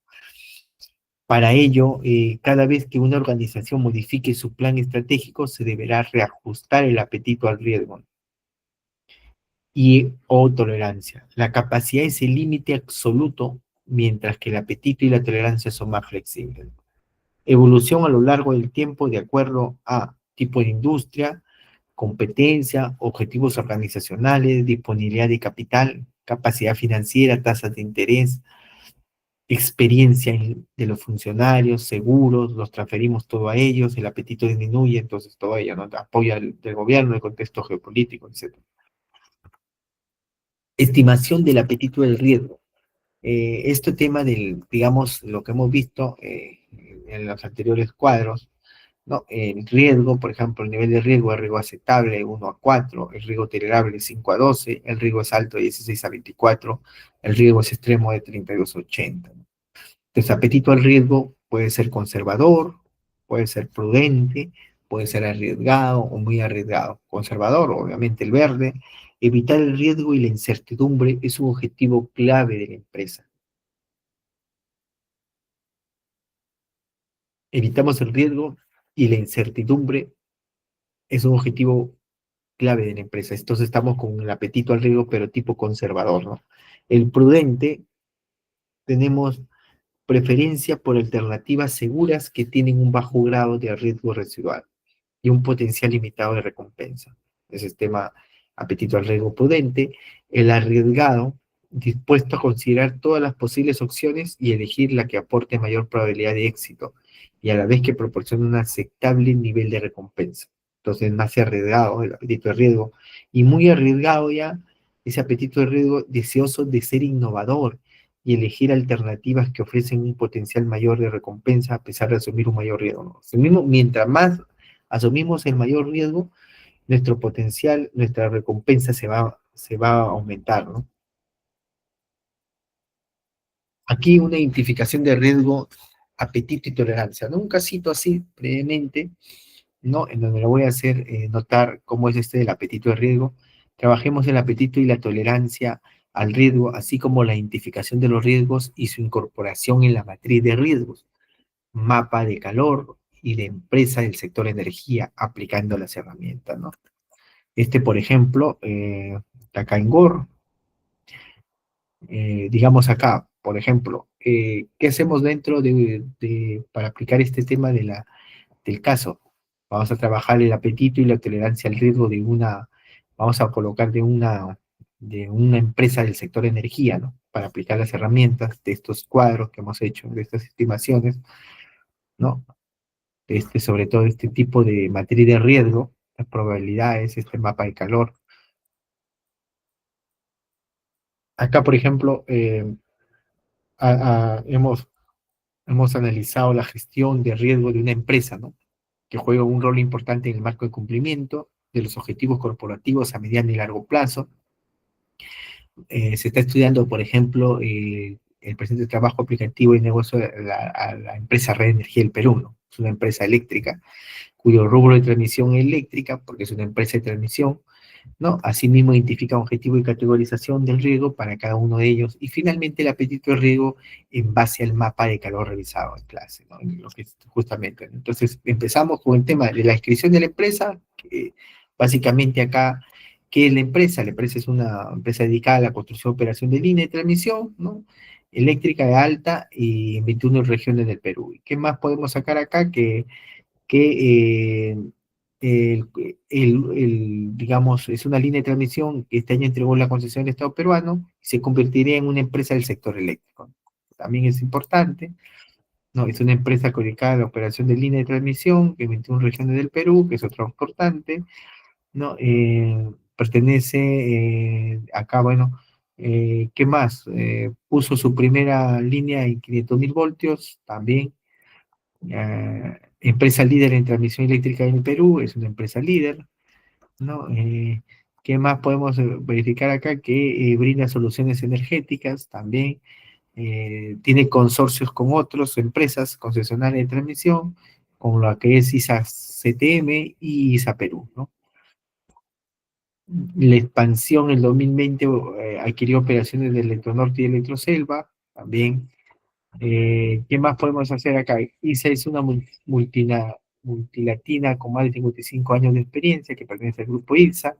Para ello, cada vez que una organización modifique su plan estratégico, se deberá reajustar el apetito al riesgo y o tolerancia. La capacidad es el límite absoluto, mientras que el apetito y la tolerancia son más flexibles. Evolución a lo largo del tiempo de acuerdo a tipo de industria, competencia, objetivos organizacionales, disponibilidad de capital, capacidad financiera, tasas de interés, experiencia de los funcionarios, seguros, los transferimos todo a ellos, el apetito disminuye, entonces todo ello, ¿no? Apoyo del gobierno, el contexto geopolítico, etc. Estimación del apetito del riesgo. Este tema del, digamos, lo que hemos visto en los anteriores cuadros, ¿no? El riesgo, por ejemplo, el nivel de riesgo aceptable 1 a 4, el riesgo tolerable 5 a 12, el riesgo es alto de 16 a 24, el riesgo es extremo de 32 a 80, ¿no? Entonces, apetito al riesgo puede ser conservador, puede ser prudente, puede ser arriesgado o muy arriesgado. Conservador, obviamente el verde. Evitar el riesgo y la incertidumbre es un objetivo clave de la empresa. Evitamos el riesgo y la incertidumbre es un objetivo clave de la empresa. Entonces estamos con el apetito al riesgo, pero tipo conservador, ¿no? El prudente, tenemos preferencia por alternativas seguras que tienen un bajo grado de riesgo residual y un potencial limitado de recompensa. Ese es tema apetito al riesgo prudente. El arriesgado, dispuesto a considerar todas las posibles opciones y elegir la que aporte mayor probabilidad de éxito y a la vez que proporcione un aceptable nivel de recompensa. Entonces, más arriesgado el apetito de riesgo y muy arriesgado ya ese apetito de riesgo deseoso de ser innovador y elegir alternativas que ofrecen un potencial mayor de recompensa a pesar de asumir un mayor riesgo, ¿no? Mientras más asumimos el mayor riesgo, nuestro potencial, nuestra recompensa se va a aumentar, ¿no? Aquí una identificación de riesgo, apetito y tolerancia, ¿no? Un casito así brevemente, ¿no? En donde lo voy a hacer notar cómo es este del apetito de riesgo. Trabajemos el apetito y la tolerancia al riesgo, así como la identificación de los riesgos y su incorporación en la matriz de riesgos, mapa de calor y de empresa del sector energía, aplicando las herramientas, ¿no? Por ejemplo, acá en Gore, digamos acá, por ejemplo, ¿qué hacemos dentro para aplicar este tema del caso? Vamos a trabajar el apetito y la tolerancia al riesgo vamos a colocar de una empresa del sector energía, ¿no? Para aplicar las herramientas de estos cuadros que hemos hecho, de estas estimaciones, ¿no? Sobre todo este tipo de matriz de riesgo, las probabilidades, este mapa de calor. Acá, por ejemplo, hemos analizado la gestión de riesgo de una empresa, ¿no? Que juega un rol importante en el marco de cumplimiento de los objetivos corporativos a mediano y largo plazo. Se está estudiando, por ejemplo, el presente trabajo aplicativo y negocio a la empresa Red Energía del Perú, ¿no? Es una empresa eléctrica cuyo rubro de transmisión eléctrica, porque es una empresa de transmisión, ¿no? Asimismo, identifica objetivo y categorización del riesgo para cada uno de ellos. Y finalmente, el apetito de riesgo en base al mapa de calor revisado en clase, ¿no? Lo que justamente. Entonces, empezamos con el tema de la inscripción de la empresa, que básicamente acá ¿Qué es la empresa? La empresa es una empresa dedicada a la construcción y operación de línea de transmisión, ¿no? Eléctrica de alta y en 21 regiones del Perú. ¿Y qué más podemos sacar acá? Que el, digamos, es una línea de transmisión que este año entregó la concesión del Estado peruano y se convertiría en una empresa del sector eléctrico. También es importante, ¿no? Es una empresa dedicada a la operación de línea de transmisión en 21 regiones del Perú, que es otro importante, ¿no? Pertenece acá, bueno, ¿qué más? Puso su primera línea en 500.000 voltios, también. Empresa líder en transmisión eléctrica en el Perú, es una empresa líder, ¿no? ¿Qué más podemos verificar acá? Que brinda soluciones energéticas también, tiene consorcios con otras empresas concesionarias de transmisión, como la que es ISA CTM y ISA Perú, ¿no? La expansión en 2020 adquirió operaciones de Electronorte y Electroselva, también. ¿Qué más podemos hacer acá? ISA es una multilatina con más de 55 años de experiencia que pertenece al grupo ISA,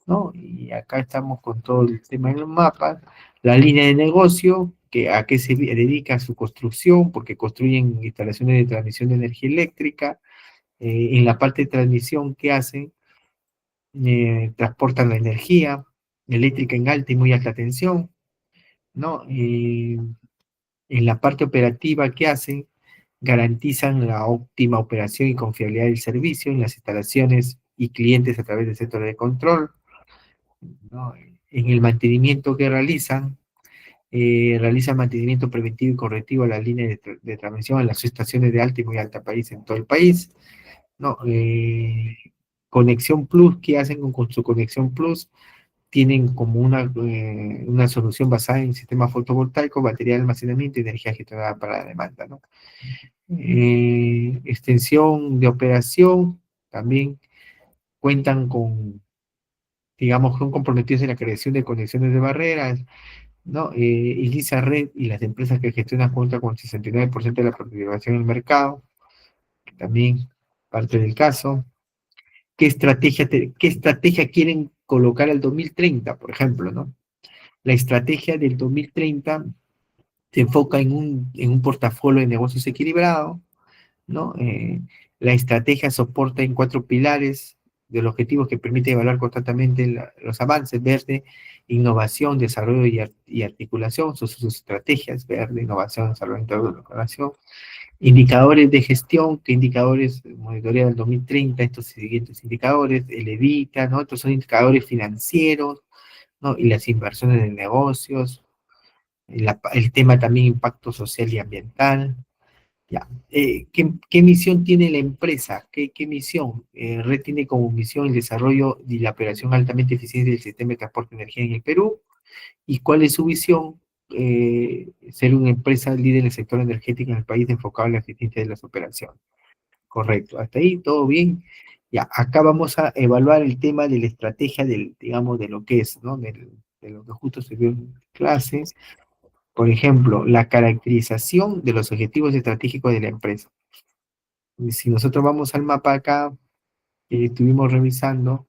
¿no? Y acá estamos con todo el tema en los mapas. La línea de negocio, que a qué se dedica su construcción, porque construyen instalaciones de transmisión de energía eléctrica. En la parte de transmisión, ¿qué hacen? Transportan la energía eléctrica en alta y muy alta tensión, ¿no? En la parte operativa, ¿qué hacen? Garantizan la óptima operación y confiabilidad del servicio en las instalaciones y clientes a través del centro de control, ¿no? En el mantenimiento que realizan mantenimiento preventivo y correctivo a las líneas de transmisión en las estaciones de alta y muy alta país en todo el país, ¿no? Conexión Plus, ¿qué hacen con su Conexión Plus? Tienen como una solución basada en sistema fotovoltaico, batería de almacenamiento y energía gestionada para la demanda, ¿no? Extensión de operación, también cuentan con, digamos, son comprometidos en la creación de conexiones de barreras, ¿no? Elisa Red y las empresas que gestionan cuentan con 69% de la participación en el mercado, también parte del caso. ¿Qué estrategia quieren colocar al 2030, por ejemplo, ¿no? La estrategia del 2030 se enfoca en un portafolio de negocios equilibrado, ¿no? La estrategia soporta en 4 pilares de los objetivos que permite evaluar constantemente los avances: verde, innovación, desarrollo y articulación, son sus estrategias: verde, innovación, desarrollo y articulación. Indicadores de gestión, ¿qué indicadores monitorea del 2030? Estos siguientes indicadores: el EBITDA, ¿no? Estos son indicadores financieros, ¿no? Y las inversiones de negocios, el tema también impacto social y ambiental. Ya. ¿Qué misión tiene la empresa? ¿Qué misión? Red tiene como misión el desarrollo y la operación altamente eficiente del sistema de transporte de energía en el Perú. ¿Y cuál es su visión? Ser una empresa líder en el sector energético en el país enfocado en la eficiencia de las operaciones. Correcto. Hasta ahí, todo bien. Ya, acá vamos a evaluar el tema de la estrategia digamos, de lo que es, ¿no? De lo que justo se vio en clases. Por ejemplo, la caracterización de los objetivos estratégicos de la empresa. Y si nosotros vamos al mapa acá, que estuvimos revisando,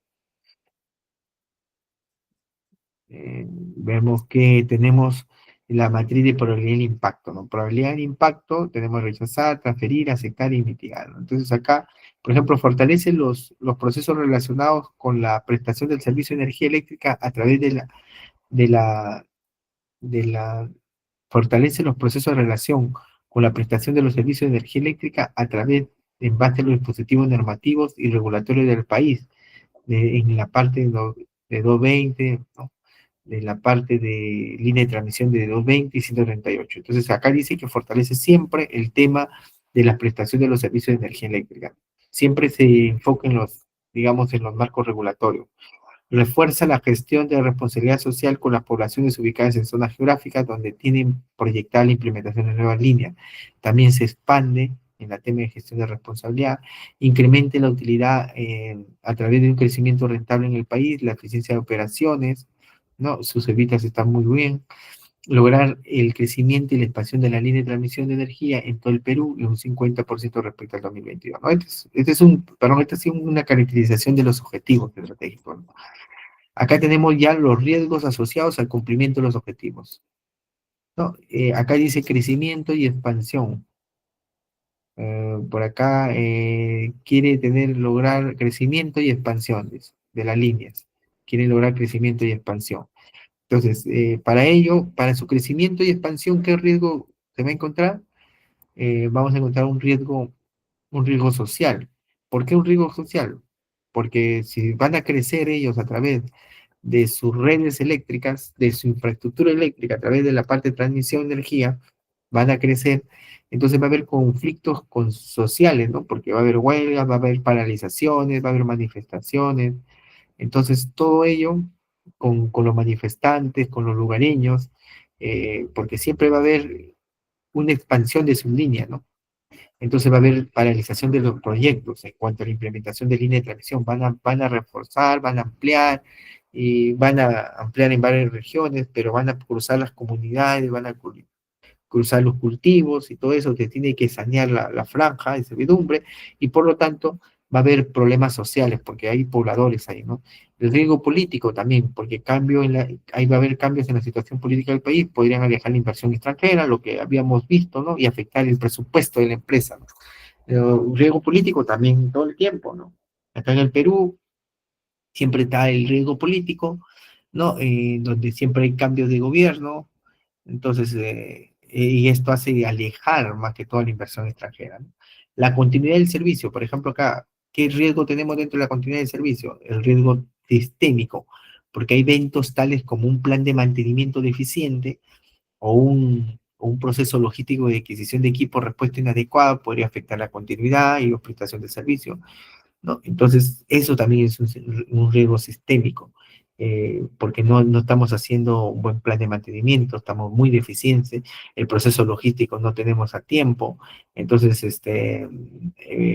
vemos que tenemos la matriz de probabilidad del impacto, ¿no? Probabilidad del impacto, tenemos rechazar, transferir, aceptar y mitigar, ¿no? Entonces acá, por ejemplo, fortalece los procesos relacionados con la prestación del servicio de energía eléctrica a través de la, de la fortalece los procesos de relación con la prestación de los servicios de energía eléctrica a través, en base a los dispositivos normativos y regulatorios del país, en la parte de 220, ¿no? De la parte de línea de transmisión de 220 y 138. Entonces acá dice que fortalece siempre el tema de la prestación de los servicios de energía eléctrica. Siempre se enfoca en los, digamos, en los marcos regulatorios. Refuerza la gestión de responsabilidad social con las poblaciones ubicadas en zonas geográficas donde tienen proyectada la implementación de nuevas líneas. También se expande en la tema de gestión de responsabilidad, incremente la utilidad a través de un crecimiento rentable en el país, la eficiencia de operaciones, ¿no? Sus evitas están muy bien. Lograr el crecimiento y la expansión de la línea de transmisión de energía en todo el Perú en un 50% respecto al 2022, ¿no? Esta es una caracterización de los objetivos estratégicos, ¿no? Acá tenemos ya los riesgos asociados al cumplimiento de los objetivos, ¿no? Acá dice crecimiento y expansión. Por acá quiere lograr crecimiento y expansión de las líneas. Quiere lograr crecimiento y expansión. Entonces, para ello, para su crecimiento y expansión, ¿qué riesgo se va a encontrar? Vamos a encontrar un riesgo social. ¿Por qué un riesgo social? Porque si van a crecer ellos a través de sus redes eléctricas, de su infraestructura eléctrica, a través de la parte de transmisión de energía, van a crecer, entonces va a haber conflictos sociales, ¿no? Porque va a haber huelgas, va a haber paralizaciones, va a haber manifestaciones, entonces todo ello con los manifestantes, con los lugareños, porque siempre va a haber una expansión de sus líneas, ¿no? Entonces va a haber paralización de los proyectos en cuanto a la implementación de línea de transmisión. Van a reforzar, van a ampliar, y van a ampliar en varias regiones, pero van a cruzar las comunidades, van a cruzar los cultivos y todo eso que tiene que sanear la franja de servidumbre, y por lo tanto va a haber problemas sociales porque hay pobladores ahí, ¿no? El riesgo político también, porque ahí va a haber cambios en la situación política del país, podrían alejar la inversión extranjera, lo que habíamos visto, ¿no? Y afectar el presupuesto de la empresa, ¿no? Pero riesgo político también todo el tiempo, ¿no? Acá en el Perú siempre está el riesgo político, ¿no? Donde siempre hay cambios de gobierno, entonces, y esto hace alejar más que toda la inversión extranjera, ¿no? La continuidad del servicio, por ejemplo, acá, ¿qué riesgo tenemos dentro de la continuidad del servicio? El riesgo sistémico, porque hay eventos tales como un plan de mantenimiento deficiente o un proceso logístico de adquisición de equipo respuesta inadecuada podría afectar la continuidad y la prestación de servicio, ¿no? Entonces, eso también es un riesgo sistémico, porque no estamos haciendo un buen plan de mantenimiento, estamos muy deficientes, el proceso logístico no tenemos a tiempo, entonces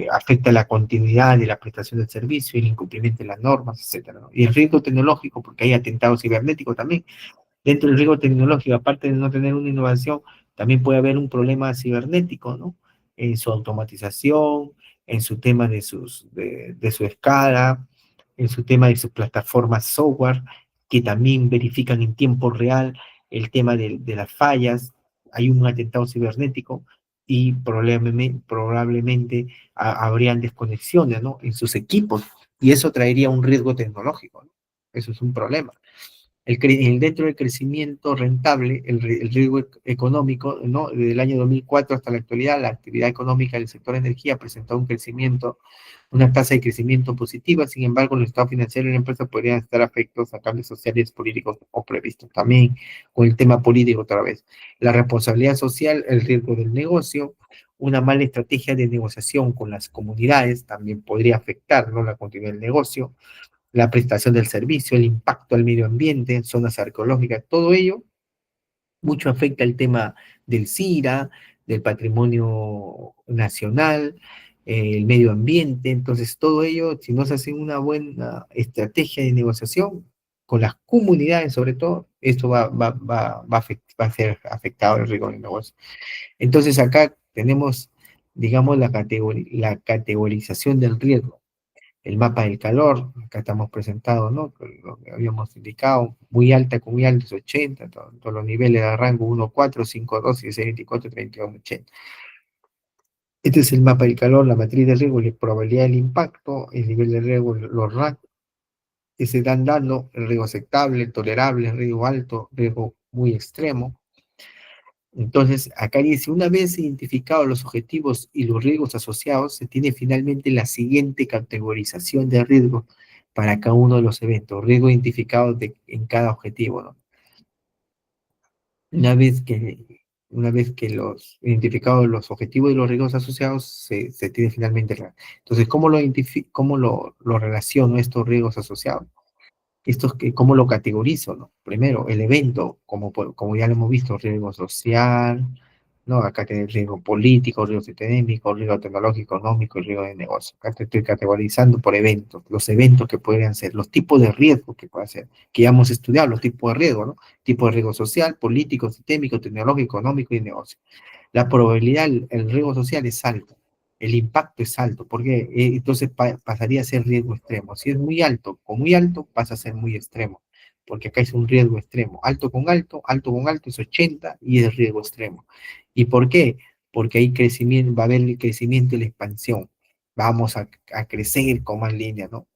afecta la continuidad de la prestación del servicio, el incumplimiento de las normas, etcétera, ¿no? Y el riesgo tecnológico, porque hay atentados cibernéticos también. Dentro del riesgo tecnológico, aparte de no tener una innovación, también puede haber un problema cibernético, ¿no? En su automatización, en su tema de su escala, en su tema de sus plataformas software, que también verifican en tiempo real el tema de las fallas. Hay un atentado cibernético y probablemente habrían desconexiones, ¿no? En sus equipos, y eso traería un riesgo tecnológico, ¿no? Eso es un problema. Dentro del crecimiento rentable, el riesgo económico, ¿no? Desde el año 2004 hasta la actualidad, la actividad económica del sector energía ha presentado un crecimiento, una tasa de crecimiento positiva. Sin embargo, el estado financiero de la empresa podrían estar afectados a cambios sociales, políticos o previstos. También con el tema político otra vez. La responsabilidad social, el riesgo del negocio, una mala estrategia de negociación con las comunidades también podría afectar, ¿no?, la continuidad del negocio, la prestación del servicio, el impacto al medio ambiente, zonas arqueológicas, todo ello mucho afecta el tema del CIRA, del patrimonio nacional, el medio ambiente. Entonces todo ello, si no se hace una buena estrategia de negociación con las comunidades sobre todo, esto va a ser afectado el riesgo del negocio. Entonces acá tenemos, digamos, la categorización del riesgo. El mapa del calor, acá estamos presentados, ¿no? Lo que habíamos indicado, muy alta con muy altos 80, todos los niveles de rango 1, 4, 5, 2, 16, 24, 32, 80. Este es el mapa del calor, la matriz de riesgo, la probabilidad del impacto, el nivel de riesgo, los rangos que se dan dando, el riesgo aceptable, el tolerable, el riesgo alto, riesgo muy extremo. Entonces, acá dice, una vez identificados los objetivos y los riesgos asociados, se tiene finalmente la siguiente categorización de riesgos para cada uno de los eventos, riesgos identificados en cada objetivo, ¿no? Una vez que, una vez que los identificados los objetivos y los riesgos asociados, se tiene finalmente Entonces, cómo lo relaciono estos riesgos asociados? ¿Cómo lo categorizo, no? Primero, el evento, como ya lo hemos visto, riesgo social, ¿no? Acá tiene riesgo político, riesgo sistémico, riesgo tecnológico, económico y riesgo de negocio. Acá te estoy categorizando por eventos, los eventos que podrían ser, los tipos de riesgos que pueden ser, que ya hemos estudiado, los tipos de riesgo, ¿no? Tipo de riesgo social, político, sistémico, tecnológico, económico y de negocio. La probabilidad, el riesgo social es alto. el impacto es alto, porque entonces pasaría a ser riesgo extremo. Si es muy alto, con muy alto pasa a ser muy extremo, porque acá es un riesgo extremo. Alto con alto es 80 y es riesgo extremo. ¿Y por qué? Porque hay crecimiento, va a haber el crecimiento y la expansión. Vamos a crecer con más líneas, ¿no?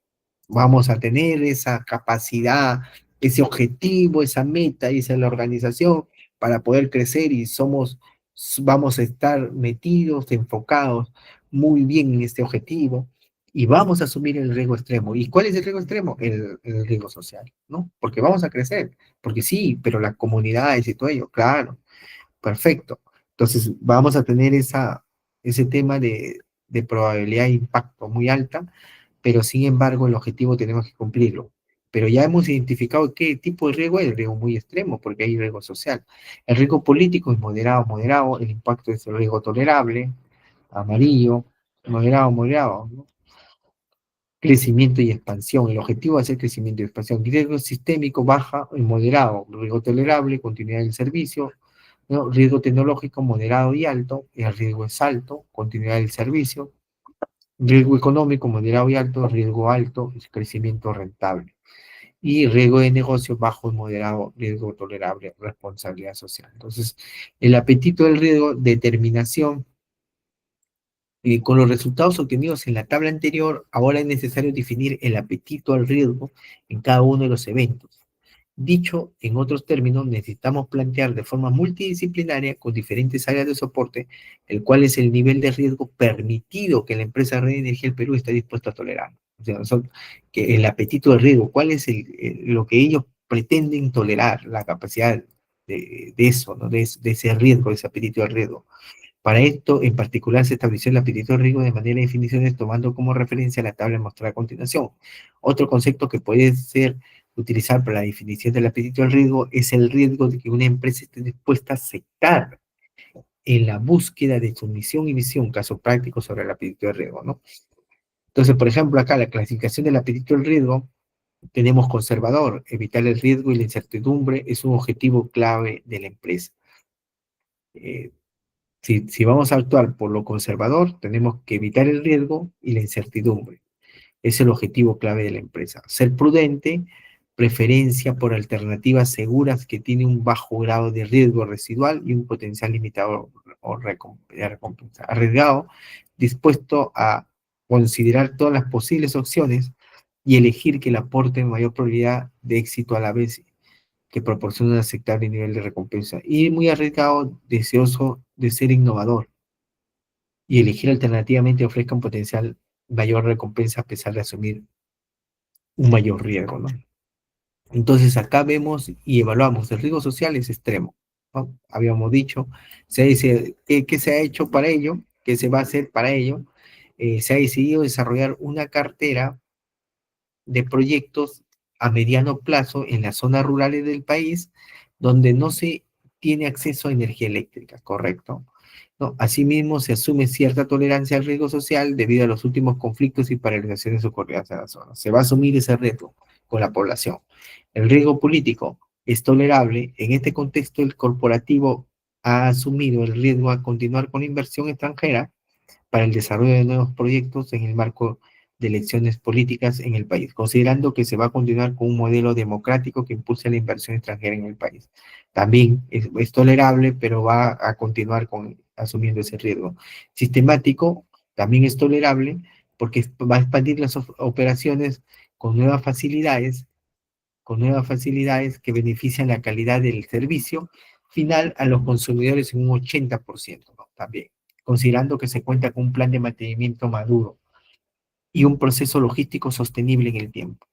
Vamos a tener esa capacidad, ese objetivo, esa meta, esa es la organización para poder crecer y vamos a estar metidos, enfocados muy bien en este objetivo y vamos a asumir el riesgo extremo. ¿Y cuál es el riesgo extremo? El riesgo social, ¿no? Porque vamos a crecer, porque sí, pero la comunidad y todo ello, claro, perfecto. Entonces vamos a tener ese tema de probabilidad de impacto muy alta, pero sin embargo el objetivo tenemos que cumplirlo. Pero ya hemos identificado qué tipo de riesgo es el riesgo muy extremo, porque hay riesgo social. El riesgo político es moderado, el impacto es el riesgo tolerable, amarillo, moderado, ¿no? Crecimiento y expansión. El objetivo va a ser crecimiento y expansión. Riesgo sistémico baja y moderado, riesgo tolerable, continuidad del servicio, ¿no? Riesgo tecnológico moderado y alto, el riesgo es alto, continuidad del servicio, riesgo económico moderado y alto, riesgo alto, crecimiento rentable. Y riesgo de negocio bajo y moderado, riesgo tolerable, responsabilidad social. Entonces, el apetito del riesgo, determinación, con los resultados obtenidos en la tabla anterior, ahora es necesario definir el apetito al riesgo en cada uno de los eventos. Dicho en otros términos, necesitamos plantear de forma multidisciplinaria con diferentes áreas de soporte, el cual es el nivel de riesgo permitido que la empresa Red Energía del Perú está dispuesta a tolerar. O sea, que el apetito de riesgo, cuál es lo que ellos pretenden tolerar, la capacidad de eso, ¿no? De ese riesgo, de ese apetito de riesgo. Para esto, en particular, se estableció el apetito de riesgo de manera de definiciones tomando como referencia la tabla mostrada a continuación. Otro concepto que puede ser utilizar para la definición del apetito del riesgo es el riesgo de que una empresa esté dispuesta a aceptar en la búsqueda de su misión y visión, caso práctico sobre el apetito del riesgo, ¿no? Entonces, por ejemplo, acá la clasificación del apetito del riesgo, tenemos conservador, evitar el riesgo y la incertidumbre es un objetivo clave de la empresa. Eh, si vamos a actuar por lo conservador, tenemos que evitar el riesgo y la incertidumbre. Es el objetivo clave de la empresa. Ser prudente, preferencia por alternativas seguras que tienen un bajo grado de riesgo residual y un potencial limitado o recompensa. Arriesgado, dispuesto a considerar todas las posibles opciones y elegir que le aporte mayor probabilidad de éxito a la vez que proporciona un aceptable nivel de recompensa. Y muy arriesgado, deseoso de ser innovador y elegir alternativamente ofrezca un potencial mayor recompensa a pesar de asumir un mayor riesgo, ¿no? Entonces acá vemos y evaluamos, el riesgo social es extremo, ¿no? Habíamos dicho, se dice, ¿qué se ha hecho para ello? ¿Qué se va a hacer para ello? Se ha decidido desarrollar una cartera de proyectos a mediano plazo en las zonas rurales del país donde no se tiene acceso a energía eléctrica, ¿correcto? ¿No? Asimismo, se asume cierta tolerancia al riesgo social debido a los últimos conflictos y paralizaciones ocurridas en la zona. Se va a asumir ese riesgo con la población. El riesgo político es tolerable. En este contexto, el corporativo ha asumido el riesgo a continuar con inversión extranjera para el desarrollo de nuevos proyectos en el marco de elecciones políticas en el país, considerando que se va a continuar con un modelo democrático que impulse la inversión extranjera en el país. También es tolerable, pero va a continuar asumiendo ese riesgo. Sistemático también es tolerable porque va a expandir las operaciones con nuevas facilidades, que benefician la calidad del servicio final a los consumidores en un 80%, ¿no? También, considerando que se cuenta con un plan de mantenimiento maduro y un proceso logístico sostenible en el tiempo.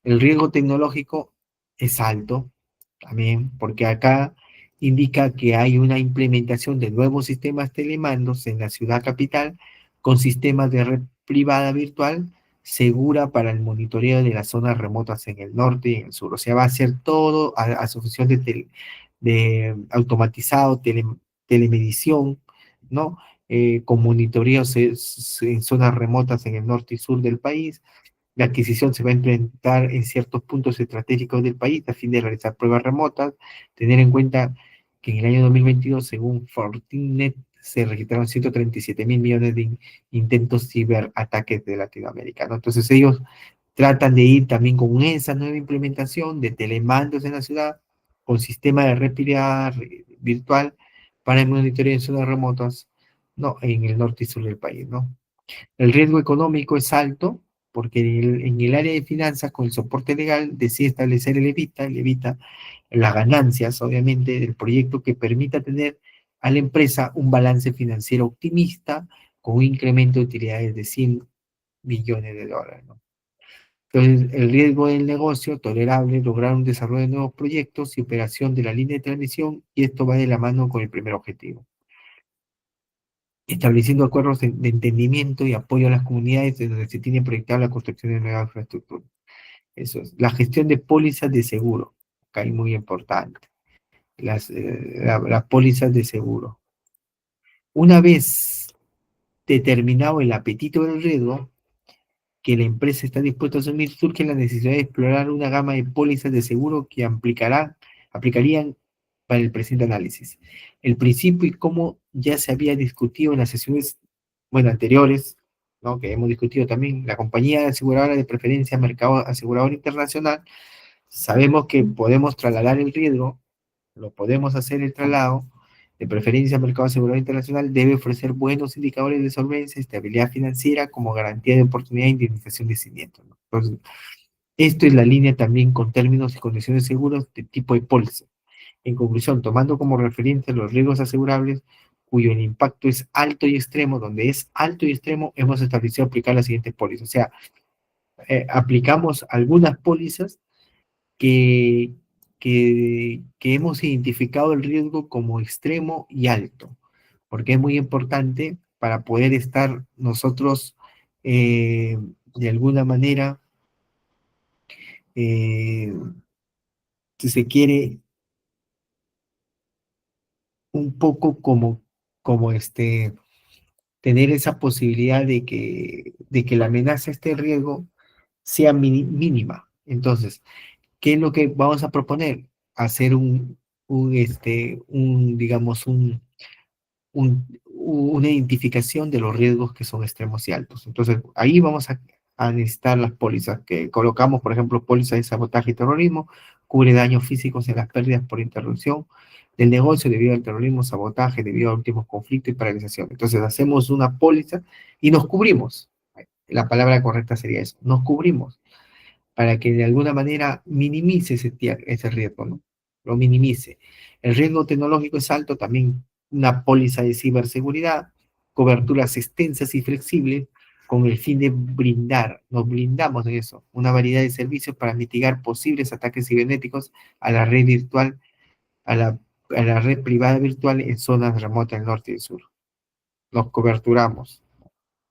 El riesgo tecnológico es alto también, porque acá indica que hay una implementación de nuevos sistemas telemandos en la ciudad capital con sistemas de red privada virtual segura para el monitoreo de las zonas remotas en el norte y en el sur. O sea, va a ser todo a su función de automatizado, telemedición, ¿no? Con monitoreos en zonas remotas en el norte y sur del país. La adquisición se va a implementar en ciertos puntos estratégicos del país a fin de realizar pruebas remotas. Tener en cuenta que en el año 2022, según Fortinet, se registraron 137 mil millones de intentos ciberataques de Latinoamérica, ¿no? Entonces ellos tratan de ir también con esa nueva implementación de telemandos en la ciudad, con sistema de red privada virtual para el monitoreo en zonas remotas, ¿no? En el norte y sur del país, ¿no? El riesgo económico es alto porque en el área de finanzas, con el soporte legal, decide establecer el evita las ganancias, obviamente, del proyecto que permita tener a la empresa un balance financiero optimista con un incremento de utilidades de 100 millones de dólares, ¿no? Entonces, el riesgo del negocio tolerable, lograr un desarrollo de nuevos proyectos y operación de la línea de transmisión, y esto va de la mano con el primer objetivo. Estableciendo acuerdos de entendimiento y apoyo a las comunidades en donde se tiene proyectada la construcción de nueva infraestructura. Eso es. La gestión de pólizas de seguro, acá es muy importante. Las pólizas de seguro. Una vez determinado el apetito del riesgo que la empresa está dispuesta a asumir, surge la necesidad de explorar una gama de pólizas de seguro que aplicarían para el presente análisis. El principio y cómo ya se había discutido en las sesiones, bueno, anteriores, ¿no? Que hemos discutido también, la compañía aseguradora de preferencia mercado asegurador internacional, sabemos que podemos trasladar el riesgo, lo podemos hacer el traslado, de preferencia mercado asegurador internacional, debe ofrecer buenos indicadores de solvencia, estabilidad financiera como garantía de oportunidad e indemnización de siniestro, ¿no? Entonces, esto es la línea también con términos y condiciones seguros de tipo de póliza. En conclusión, tomando como referencia los riesgos asegurables, cuyo el impacto es alto y extremo, donde es alto y extremo, hemos establecido aplicar las siguientes pólizas. O sea, aplicamos algunas pólizas que, que hemos identificado el riesgo como extremo y alto, porque es muy importante para poder estar nosotros de alguna manera, eh, si se quiere, un poco como tener esa posibilidad de que la amenaza, este riesgo, sea mínima. Entonces, ¿qué es lo que vamos a proponer? Hacer digamos, una identificación de los riesgos que son extremos y altos. Entonces, ahí vamos a necesitar las pólizas que colocamos, por ejemplo, póliza de sabotaje y terrorismo, cubre daños físicos en las pérdidas por interrupción del negocio debido al terrorismo, sabotaje debido a últimos conflictos y paralización. Entonces, hacemos una póliza y nos cubrimos. La palabra correcta sería eso, nos cubrimos para que de alguna manera minimice ese riesgo, ¿no? Lo minimice. El riesgo tecnológico es alto, también una póliza de ciberseguridad, coberturas extensas y flexibles, con el fin de nos blindamos de eso, una variedad de servicios para mitigar posibles ataques cibernéticos a la red virtual, a la red privada virtual en zonas remotas del norte y del sur. Nos coberturamos,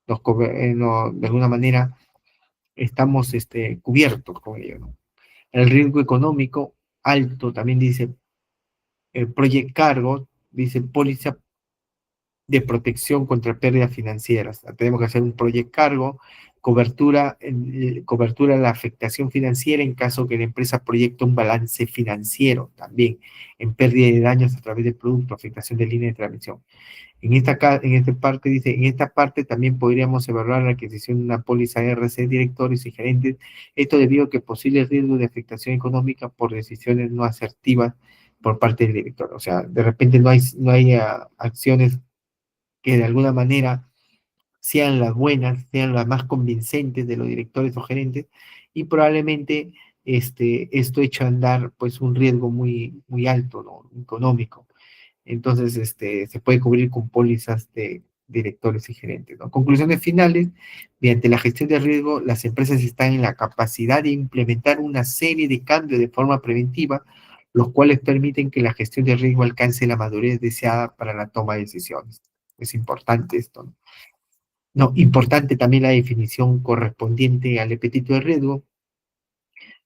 de alguna manera estamos cubiertos con ello, ¿no? El riesgo económico alto, también dice el Project Cargo, dice póliza de protección contra pérdidas financieras. Tenemos que hacer un Project Cargo, cobertura de la afectación financiera en caso que la empresa proyecte un balance financiero también, en pérdida de daños a través del producto, afectación de línea de transmisión. En esta parte también podríamos evaluar la adquisición de una póliza RC, directores y gerentes, esto debido a que posibles riesgos de afectación económica por decisiones no asertivas por parte del director. O sea, de repente no hay acciones que de alguna manera sean las buenas, sean las más convincentes de los directores o gerentes, y probablemente esto echa a andar pues un riesgo muy, muy alto, ¿no? Económico. Entonces, se puede cubrir con pólizas de directores y gerentes, ¿no? Conclusiones finales: mediante la gestión de riesgo, las empresas están en la capacidad de implementar una serie de cambios de forma preventiva, los cuales permiten que la gestión de riesgo alcance la madurez deseada para la toma de decisiones. Es importante esto, ¿no? No, importante también la definición correspondiente al apetito de riesgo.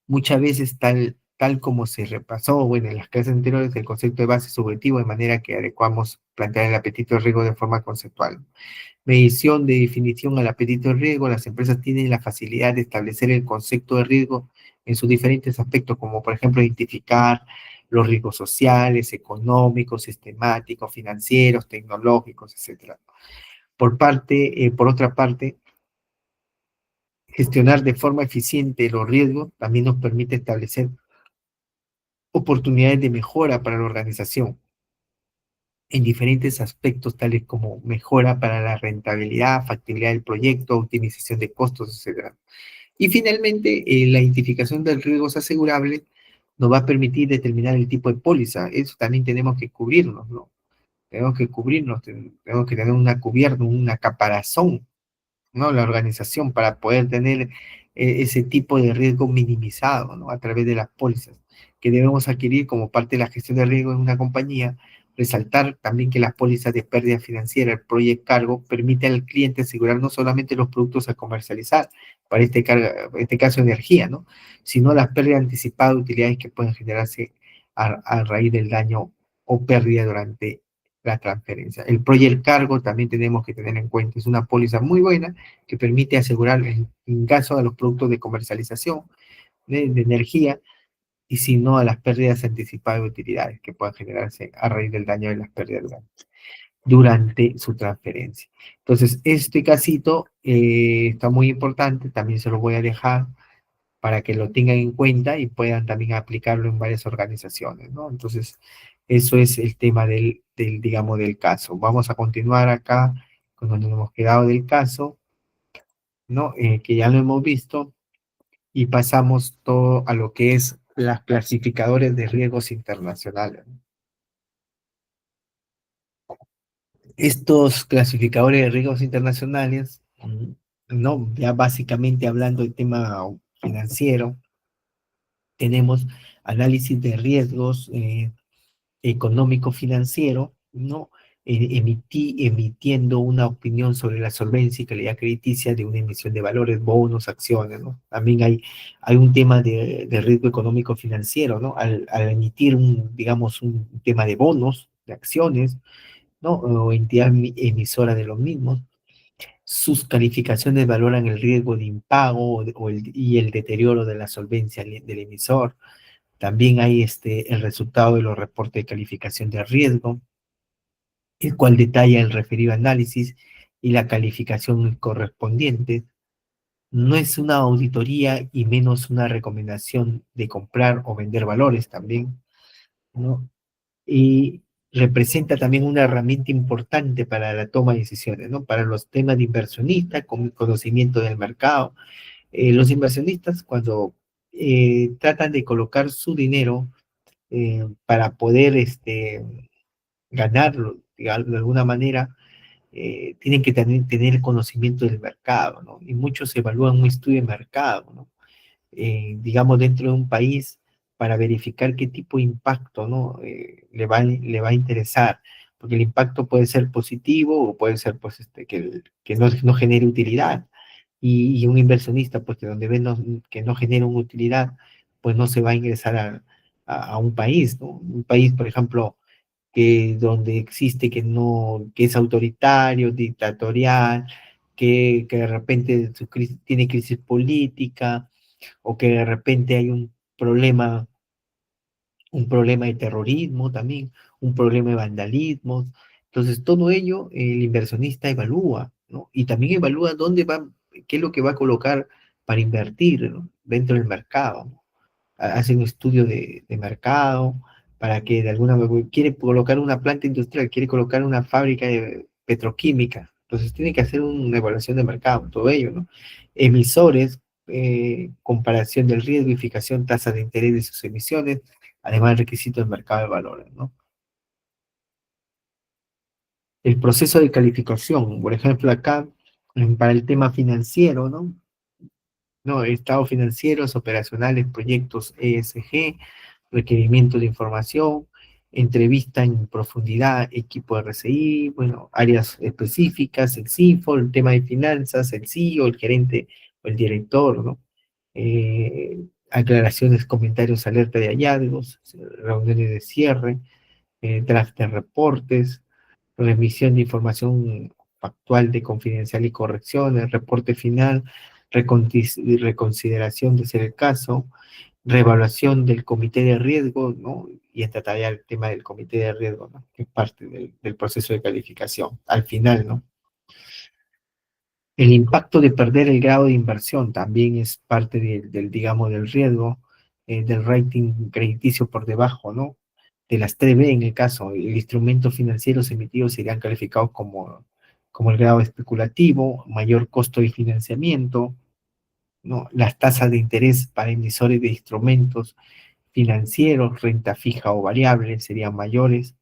Muchas veces tal como se repasó, bueno, en las clases anteriores, el concepto de base subjetivo, de manera que adecuamos plantear el apetito de riesgo de forma conceptual. Medición de definición al apetito de riesgo: las empresas tienen la facilidad de establecer el concepto de riesgo en sus diferentes aspectos, como por ejemplo identificar los riesgos sociales, económicos, sistemáticos, financieros, tecnológicos, etcétera. Por otra parte, gestionar de forma eficiente los riesgos también nos permite establecer oportunidades de mejora para la organización en diferentes aspectos, tales como mejora para la rentabilidad, factibilidad del proyecto, optimización de costos, etcétera. Y finalmente, la identificación de riesgos asegurables nos va a permitir determinar el tipo de póliza. Eso también tenemos que cubrirnos, ¿no? Tenemos que cubrirnos, tenemos que tener una cubierta, una caparazón, ¿no? La organización para poder tener ese tipo de riesgo minimizado, ¿no? A través de las pólizas que debemos adquirir como parte de la gestión de riesgo en una compañía. Resaltar también que las pólizas de pérdida financiera, el Project Cargo, permite al cliente asegurar no solamente los productos a comercializar, para este caso energía, ¿no? Sino las pérdidas anticipadas de utilidades que pueden generarse a raíz del daño o pérdida durante la transferencia. El Project Cargo también tenemos que tener en cuenta, es una póliza muy buena que permite asegurar en caso de los productos de comercialización de energía, y si no a las pérdidas anticipadas de utilidades que puedan generarse a raíz del daño de las pérdidas durante su transferencia. Entonces, este casito está muy importante, también se lo voy a dejar para que lo tengan en cuenta y puedan también aplicarlo en varias organizaciones, ¿no? Entonces, eso es el tema digamos, del caso. Vamos a continuar acá con donde nos hemos quedado del caso, ¿no? Que ya lo hemos visto, y pasamos todo a lo que es las clasificadores de riesgos internacionales. Estos clasificadores de riesgos internacionales, ¿no? Ya básicamente hablando del tema financiero, tenemos análisis de riesgos económico-financiero, ¿no? Emitiendo una opinión sobre la solvencia y calidad crediticia de una emisión de valores, bonos, acciones, ¿no? También hay un tema de riesgo económico-financiero, ¿no? Al emitir digamos, un tema de bonos, de acciones, ¿no? O entidad emisora de los mismos, sus calificaciones valoran el riesgo de impago y el deterioro de la solvencia del emisor. También hay el resultado de los reportes de calificación de riesgo, el cual detalla el referido análisis y la calificación correspondiente. No es una auditoría y menos una recomendación de comprar o vender valores también, ¿no? Y representa también una herramienta importante para la toma de decisiones, ¿no? Para los temas de inversionista, con conocimiento del mercado. Los inversionistas, cuando tratan de colocar su dinero para poder ganarlo, digamos, de alguna manera, tienen que tener conocimiento del mercado, ¿no? Y muchos evalúan un estudio de mercado, ¿no? Digamos, dentro de un país para verificar qué tipo de impacto, ¿no? Le va a interesar, porque el impacto puede ser positivo o puede ser, pues, que no genere utilidad. Y un inversionista, pues, que donde ve que no genera una utilidad, pues no se va a ingresar a un país, ¿no? Un país, por ejemplo, donde existe que es autoritario, dictatorial, que de repente tiene crisis política, o que de repente hay un problema de terrorismo también, un problema de vandalismo. Entonces, todo ello el inversionista evalúa, ¿no? Y también evalúa qué es lo que va a colocar para invertir, ¿no? Dentro del mercado, ¿no? Hace un estudio de mercado para que de alguna manera quiere colocar una planta industrial, quiere colocar una fábrica petroquímica, entonces tiene que hacer una evaluación de mercado, todo ello, ¿no? Emisores, comparación del riesgo y fijación tasa de interés de sus emisiones, además el requisito del mercado de valores, ¿no? El proceso de calificación, por ejemplo, acá, para el tema financiero, ¿no? No, estados financieros, operacionales, proyectos ESG, requerimiento de información, entrevista en profundidad, equipo de RCI, bueno, áreas específicas, el CIFO, el tema de finanzas, el CEO, el gerente o el director, ¿no? Aclaraciones, comentarios, alerta de hallazgos, reuniones de cierre, draft de reportes, remisión de información factual de confidencial y correcciones, reporte final, reconsideración de ser el caso, reevaluación del comité de riesgo, ¿no? Y esta tarea el tema del comité de riesgo, ¿no? Que es parte del proceso de calificación. Al final, ¿no? El impacto de perder el grado de inversión también es parte digamos, del riesgo, del rating crediticio por debajo, ¿no? De las 3B en el caso, el instrumentos financieros emitidos serían calificados como el grado especulativo, mayor costo de financiamiento, ¿no? Las tasas de interés para emisores de instrumentos financieros, renta fija o variable, serían mayores,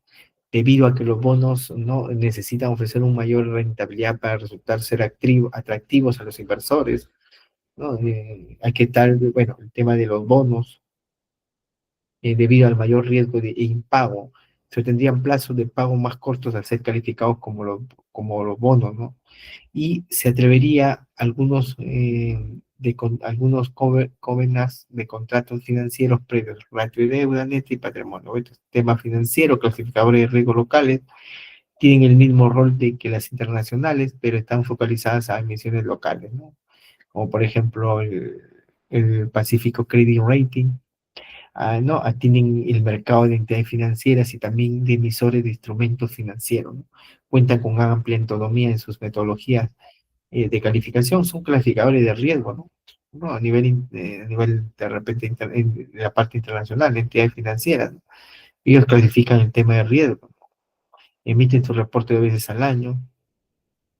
debido a que los bonos no necesitan ofrecer una mayor rentabilidad para resultar ser atractivos a los inversores, ¿no? Hay que tal, bueno, el tema de los bonos, debido al mayor riesgo de impago, se tendrían plazos de pago más cortos al ser calificados como los bonos, ¿no? Y se atrevería algunos covenants de contratos financieros previos, ratio de deuda neta y patrimonio. Estos temas financieros, clasificadores de riesgo locales, tienen el mismo rol que las internacionales, pero están focalizadas a emisiones locales, ¿no? Como por ejemplo el Pacífico Credit Rating, ¿no? Tienen el mercado de entidades financieras y también de emisores de instrumentos financieros, ¿no? Cuentan con amplia autonomía en sus metodologías de calificación, son clasificadores de riesgo, ¿no? ¿No? A nivel de repente en la parte internacional, entidades financieras, ¿no? Ellos clasifican el tema de riesgo, emiten su reporte 2 veces al año,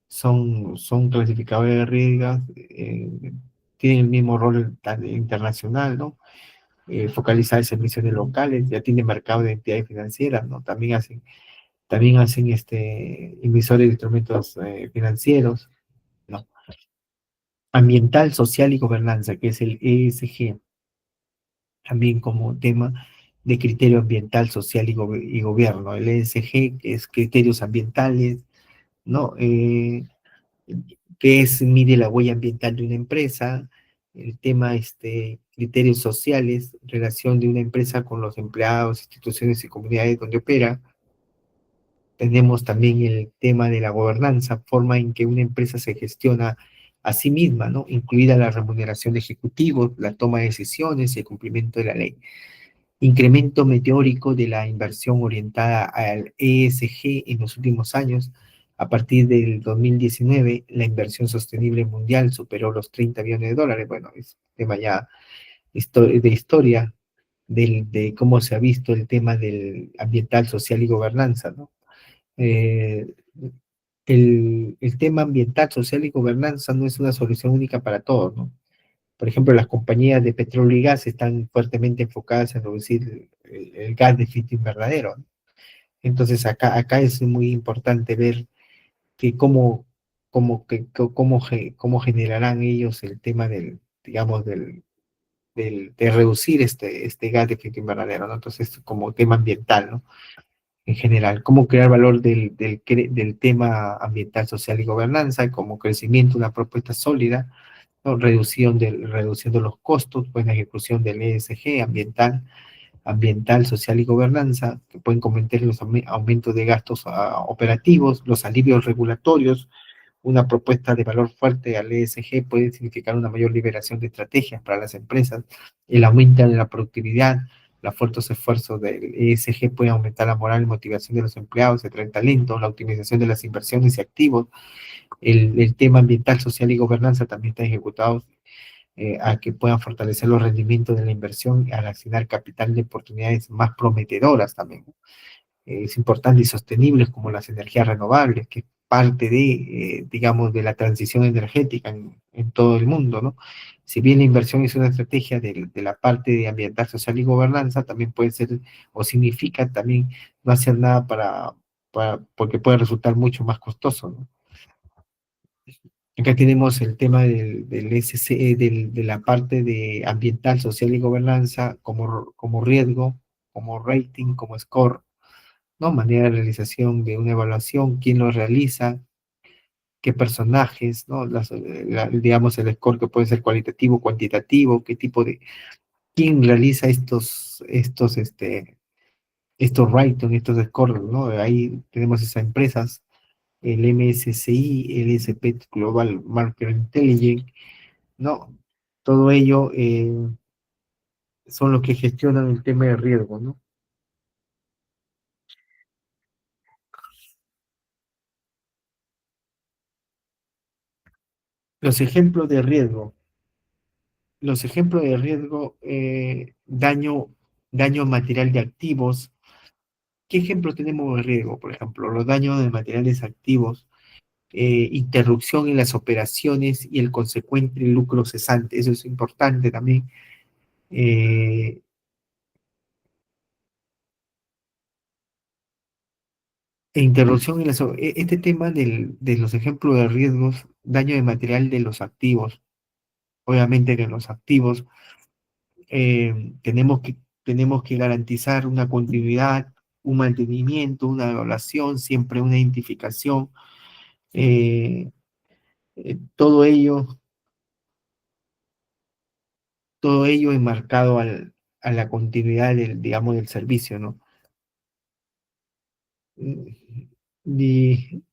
son clasificadores de riesgos, tienen el mismo rol internacional, ¿no? Focalizar emisiones locales, ya tienen mercado de entidades financieras, ¿no? También hacen emisores de instrumentos financieros, ¿no? Ambiental, social y gobernanza, que es el ESG, también como tema de criterio ambiental, social y gobierno. El ESG, que es criterios ambientales, ¿no? Que mide la huella ambiental de una empresa, el tema, criterios sociales, relación de una empresa con los empleados, instituciones y comunidades donde opera. Tenemos también el tema de la gobernanza, forma en que una empresa se gestiona a sí misma, ¿no? Incluida la remuneración de ejecutivos, la toma de decisiones y el cumplimiento de la ley. Incremento meteórico de la inversión orientada al ESG en los últimos años. A partir del 2019, la inversión sostenible mundial superó los 30 billones de dólares. Bueno, es un tema ya de historia de cómo se ha visto el tema del ambiental, social y gobernanza, ¿no? Eh, el tema ambiental, social y gobernanza no es una solución única para todos, ¿no? Por ejemplo, las compañías de petróleo y gas están fuertemente enfocadas en reducir el gas de efecto invernadero, ¿no? Entonces, acá es muy importante ver que cómo generarán ellos el tema digamos, de reducir este gas de efecto invernadero, ¿no? Entonces, como tema ambiental, ¿no? En general, cómo crear valor del tema ambiental, social y gobernanza, como crecimiento, una propuesta sólida, ¿no? Reduciendo los costos, buena ejecución del ESG ambiental, social y gobernanza, que pueden cometer los aumentos de gastos operativos, los alivios regulatorios. Una propuesta de valor fuerte al ESG puede significar una mayor liberación de estrategias para las empresas, el aumento de la productividad, los fuertes esfuerzos del ESG pueden aumentar la moral y motivación de los empleados, atraer talento, la optimización de las inversiones y activos. El tema ambiental, social y gobernanza también está ejecutado a que puedan fortalecer los rendimientos de la inversión al asignar capital de oportunidades más prometedoras también, ¿no? Es importante y sostenibles como las energías renovables, que es parte digamos, de la transición energética en todo el mundo, ¿no? Si bien la inversión es una estrategia de la parte de ambiental, social y gobernanza, también puede ser o significa también no hacer nada porque puede resultar mucho más costoso, ¿no? Acá tenemos el tema del SC, de la parte de ambiental, social y gobernanza como riesgo, como rating, como score, ¿no? Manera de realización de una evaluación, quién lo realiza, qué personajes, ¿no? Digamos, el score que puede ser cualitativo, cuantitativo, quién realiza estos ratings, estos scores, ¿no? Ahí tenemos esas empresas, el MSCI, el S&P Global Market Intelligence, ¿no? Todo ello son los que gestionan el tema de riesgo, ¿no? Los ejemplos de riesgo. Los ejemplos de riesgo, daño material de activos. ¿Qué ejemplos tenemos de riesgo? Por ejemplo, los daños de materiales activos, interrupción en las operaciones y el consecuente lucro cesante. Eso es importante también. Eh, interrupción en las... Este tema de los ejemplos de riesgos, daño de material de los activos. Obviamente que los activos tenemos que garantizar una continuidad, un mantenimiento, una evaluación, siempre una identificación, eh, todo ello, todo ello enmarcado a la continuidad del, digamos, del servicio, ¿no? Y,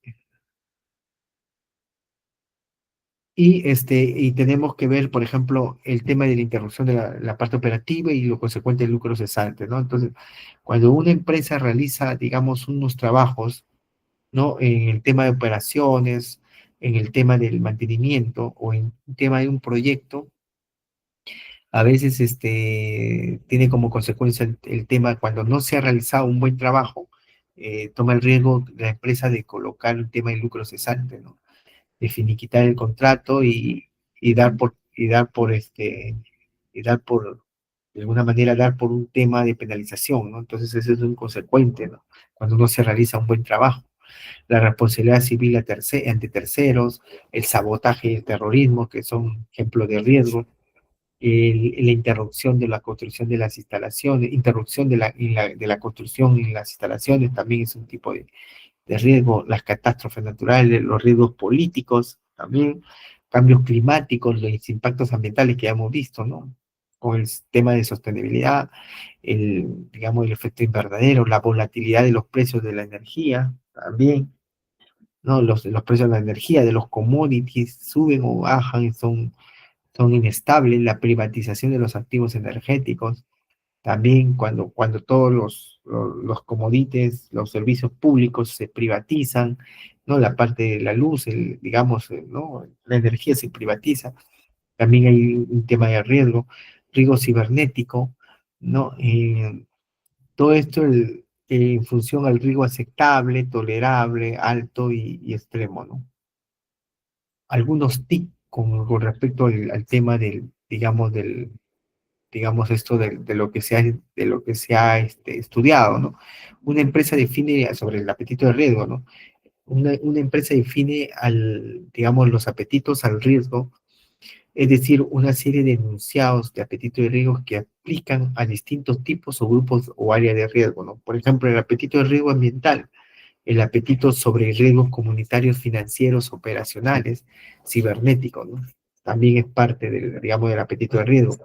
y tenemos que ver, por ejemplo, el tema de la interrupción de la parte operativa y lo consecuente el lucro cesante, ¿no? Entonces, cuando una empresa realiza, digamos, unos trabajos, ¿no? En el tema de operaciones, en el tema del mantenimiento o en el tema de un proyecto, a veces tiene como consecuencia el tema cuando no se ha realizado un buen trabajo, toma el riesgo la empresa de colocar un tema de lucro cesante, ¿no? De finiquitar el contrato y dar por, de alguna manera, dar por un tema de penalización, ¿no? Entonces, ese es un consecuente, ¿no? Cuando no se realiza un buen trabajo. La responsabilidad civil ante terceros, el sabotaje y el terrorismo, que son ejemplos de riesgo, la interrupción de la construcción de las instalaciones, interrupción de la construcción en las instalaciones también es un tipo de riesgo, las catástrofes naturales, los riesgos políticos también, cambios climáticos, los impactos ambientales que ya hemos visto, ¿no? Con el tema de sostenibilidad, digamos, el efecto invernadero, la volatilidad de los precios de la energía también, ¿no? Los precios de la energía, de los commodities, suben o bajan, son inestables, la privatización de los activos energéticos, también cuando todos los commodities, los servicios públicos se privatizan, ¿no? La parte de la luz, digamos, ¿no? La energía se privatiza, también hay un tema de riesgo cibernético, ¿no? Todo esto en función al riesgo aceptable, tolerable, alto y extremo, ¿no? Algunos tips con respecto al tema digamos, esto de lo que se ha estudiado, ¿no? Una empresa define sobre el apetito de riesgo, ¿no? Una empresa define digamos, los apetitos al riesgo, es decir, una serie de enunciados de apetito de riesgo que aplican a distintos tipos o grupos o áreas de riesgo, ¿no? Por ejemplo, el apetito de riesgo ambiental, el apetito sobre riesgos comunitarios, financieros, operacionales, cibernéticos, ¿no? También es parte del, digamos, del apetito de riesgo.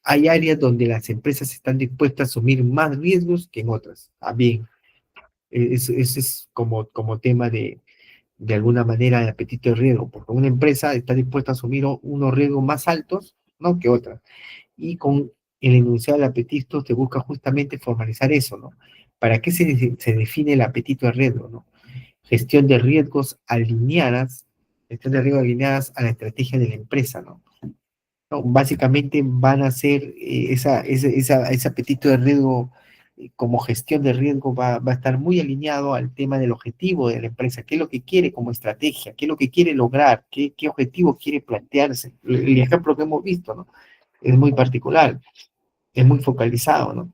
Hay áreas donde las empresas están dispuestas a asumir más riesgos que en otras. También, ese es como tema de alguna manera de apetito de riesgo, porque una empresa está dispuesta a asumir unos riesgos más altos, ¿no? Que otras. Y con el enunciado del apetito se busca justamente formalizar eso, ¿no? ¿Para qué se define el apetito de riesgo, ¿no? Gestión de riesgos alineadas, gestión de riesgos alineadas a la estrategia de la empresa, ¿no? ¿No? Básicamente van a ser ese apetito de riesgo como gestión de riesgo va a estar muy alineado al tema del objetivo de la empresa, qué es lo que quiere como estrategia, qué es lo que quiere lograr, qué objetivo quiere plantearse. El ejemplo que hemos visto, ¿no? Es muy particular, es muy focalizado, ¿no?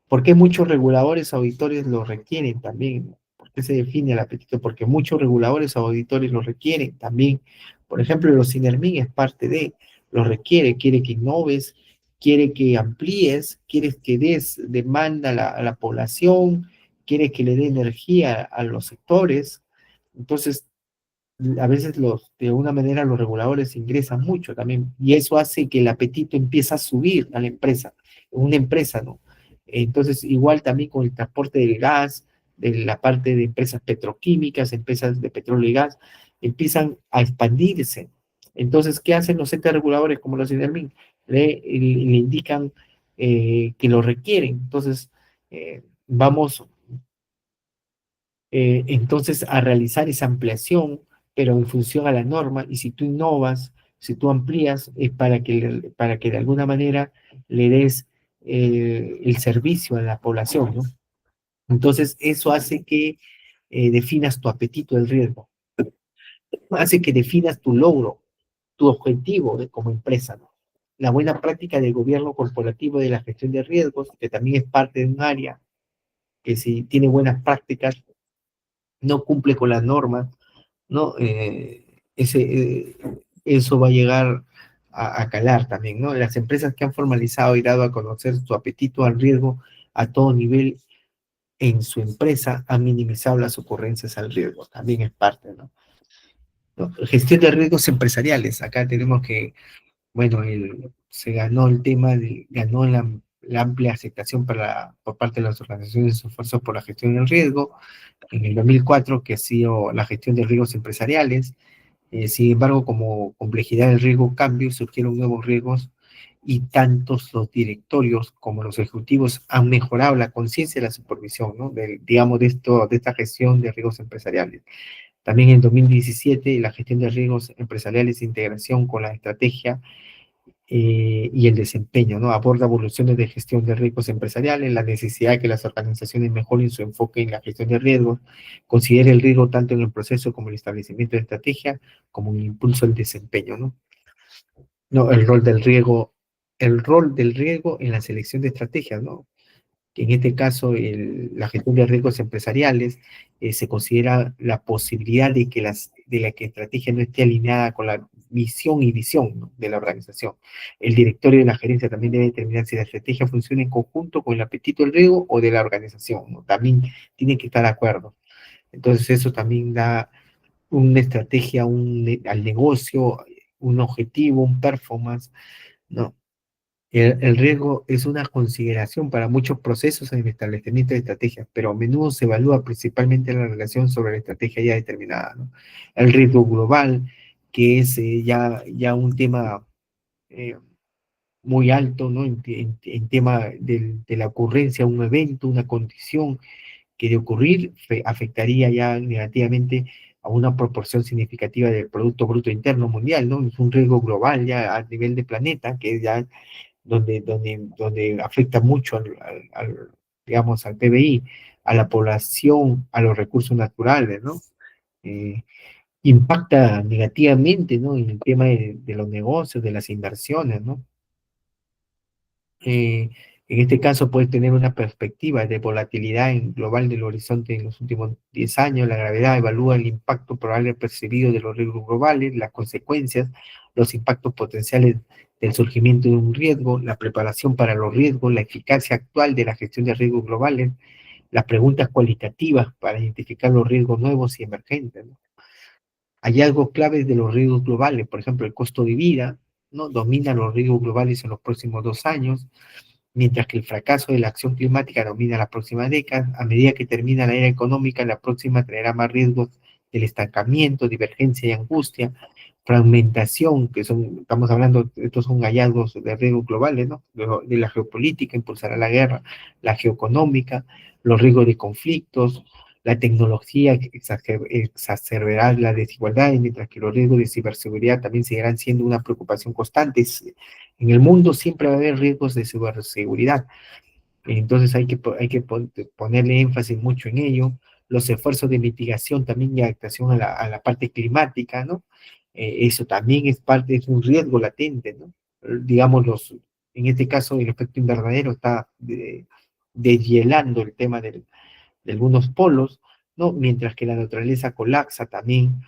¿Por qué muchos reguladores auditores lo requieren también? ¿Por qué se define el apetito? Porque muchos reguladores auditores lo requieren también. Por ejemplo, los SINERMIN es parte de, lo requiere, quiere que innoves, quiere que amplíes, quiere que des demanda a la población, quiere que le dé energía a los sectores. Entonces, a veces de alguna manera los reguladores ingresan mucho también, y eso hace que el apetito empiece a subir a la empresa, una empresa, ¿no? Entonces, igual también con el transporte del gas, de la parte de empresas petroquímicas, empresas de petróleo y gas, empiezan a expandirse. Entonces, ¿qué hacen los entes reguladores como los INERMIN? le indican que lo requieren. Entonces, vamos entonces a realizar esa ampliación, pero en función a la norma, y si tú innovas, si tú amplías, es para que de alguna manera le des el servicio a la población, ¿no? Entonces, eso hace que definas tu apetito del riesgo, hace que definas tu logro, tu objetivo como empresa, ¿no? La buena práctica del gobierno corporativo de la gestión de riesgos, que también es parte de un área que si tiene buenas prácticas, no cumple con las normas, ¿no? Eso va a llegar a calar también, ¿no? Las empresas que han formalizado y dado a conocer su apetito al riesgo a todo nivel en su empresa han minimizado las ocurrencias al riesgo, también es parte, ¿no? ¿No? Gestión de riesgos empresariales, acá tenemos que, bueno, se ganó el tema, ganó la amplia aceptación por parte de las organizaciones de esfuerzos por la gestión del riesgo en el 2004, que ha sido la gestión de riesgos empresariales. Sin embargo, como complejidad del riesgo cambio, surgieron nuevos riesgos y tantos los directorios como los ejecutivos han mejorado la conciencia de la supervisión, ¿no? Digamos, de esta gestión de riesgos empresariales. También en 2017, la gestión de riesgos empresariales, integración con la estrategia y el desempeño, ¿no? Aborda evoluciones de gestión de riesgos empresariales, la necesidad de que las organizaciones mejoren su enfoque en la gestión de riesgos, considere el riesgo tanto en el proceso como el establecimiento de estrategia, como en el impulso del desempeño, ¿no? No, el rol del riesgo en la selección de estrategias, ¿no? Que en este caso la gestión de riesgos empresariales se considera la posibilidad de la que estrategia no esté alineada con la misión y visión, ¿no? De la organización. El directorio de la gerencia también debe determinar si la estrategia funciona en conjunto con el apetito del riesgo o de la organización, ¿no? También tienen que estar de acuerdo. Entonces eso también da una estrategia al negocio, un objetivo, un performance, ¿no? El riesgo es una consideración para muchos procesos en el establecimiento de estrategias, pero a menudo se evalúa principalmente la relación sobre la estrategia ya determinada, ¿no? El riesgo global, que es ya un tema eh, muy alto, ¿no? En tema de la ocurrencia de un evento, una condición que de ocurrir afectaría ya negativamente a una proporción significativa del Producto Bruto Interno Mundial, ¿no? Es un riesgo global ya a nivel de planeta, que ya donde afecta mucho digamos, al PBI, a la población, a los recursos naturales, ¿no? Eh, Impacta negativamente, ¿no? En el tema de los negocios, de las inversiones, ¿no? En este caso puede tener una perspectiva de volatilidad global del horizonte en los últimos 10 años. La gravedad evalúa el impacto probable percibido de los riesgos globales, las consecuencias, los impactos potenciales del surgimiento de un riesgo, la preparación para los riesgos, la eficacia actual de la gestión de riesgos globales, las preguntas cualitativas para identificar los riesgos nuevos y emergentes, ¿no? Hallazgos claves de los riesgos globales, por ejemplo, el costo de vida, ¿no? Domina los riesgos globales en los próximos 2 años, mientras que el fracaso de la acción climática domina la próxima década. A medida que termina la era económica, la próxima traerá más riesgos del estancamiento, divergencia y angustia, fragmentación, estamos hablando, estos son hallazgos de riesgos globales, ¿no? De la geopolítica, impulsará la guerra, la geoeconómica, los riesgos de conflictos, la tecnología exacerbará la desigualdad, mientras que los riesgos de ciberseguridad también seguirán siendo una preocupación constante. En el mundo siempre va a haber riesgos de ciberseguridad, entonces hay que ponerle énfasis mucho en ello. Los esfuerzos de mitigación también y adaptación a la parte climática, ¿no? Eso también es parte, es un riesgo latente, ¿no? Digamos, en este caso el efecto invernadero está deshielando el tema de algunos polos, ¿no? Mientras que la naturaleza colapsa también,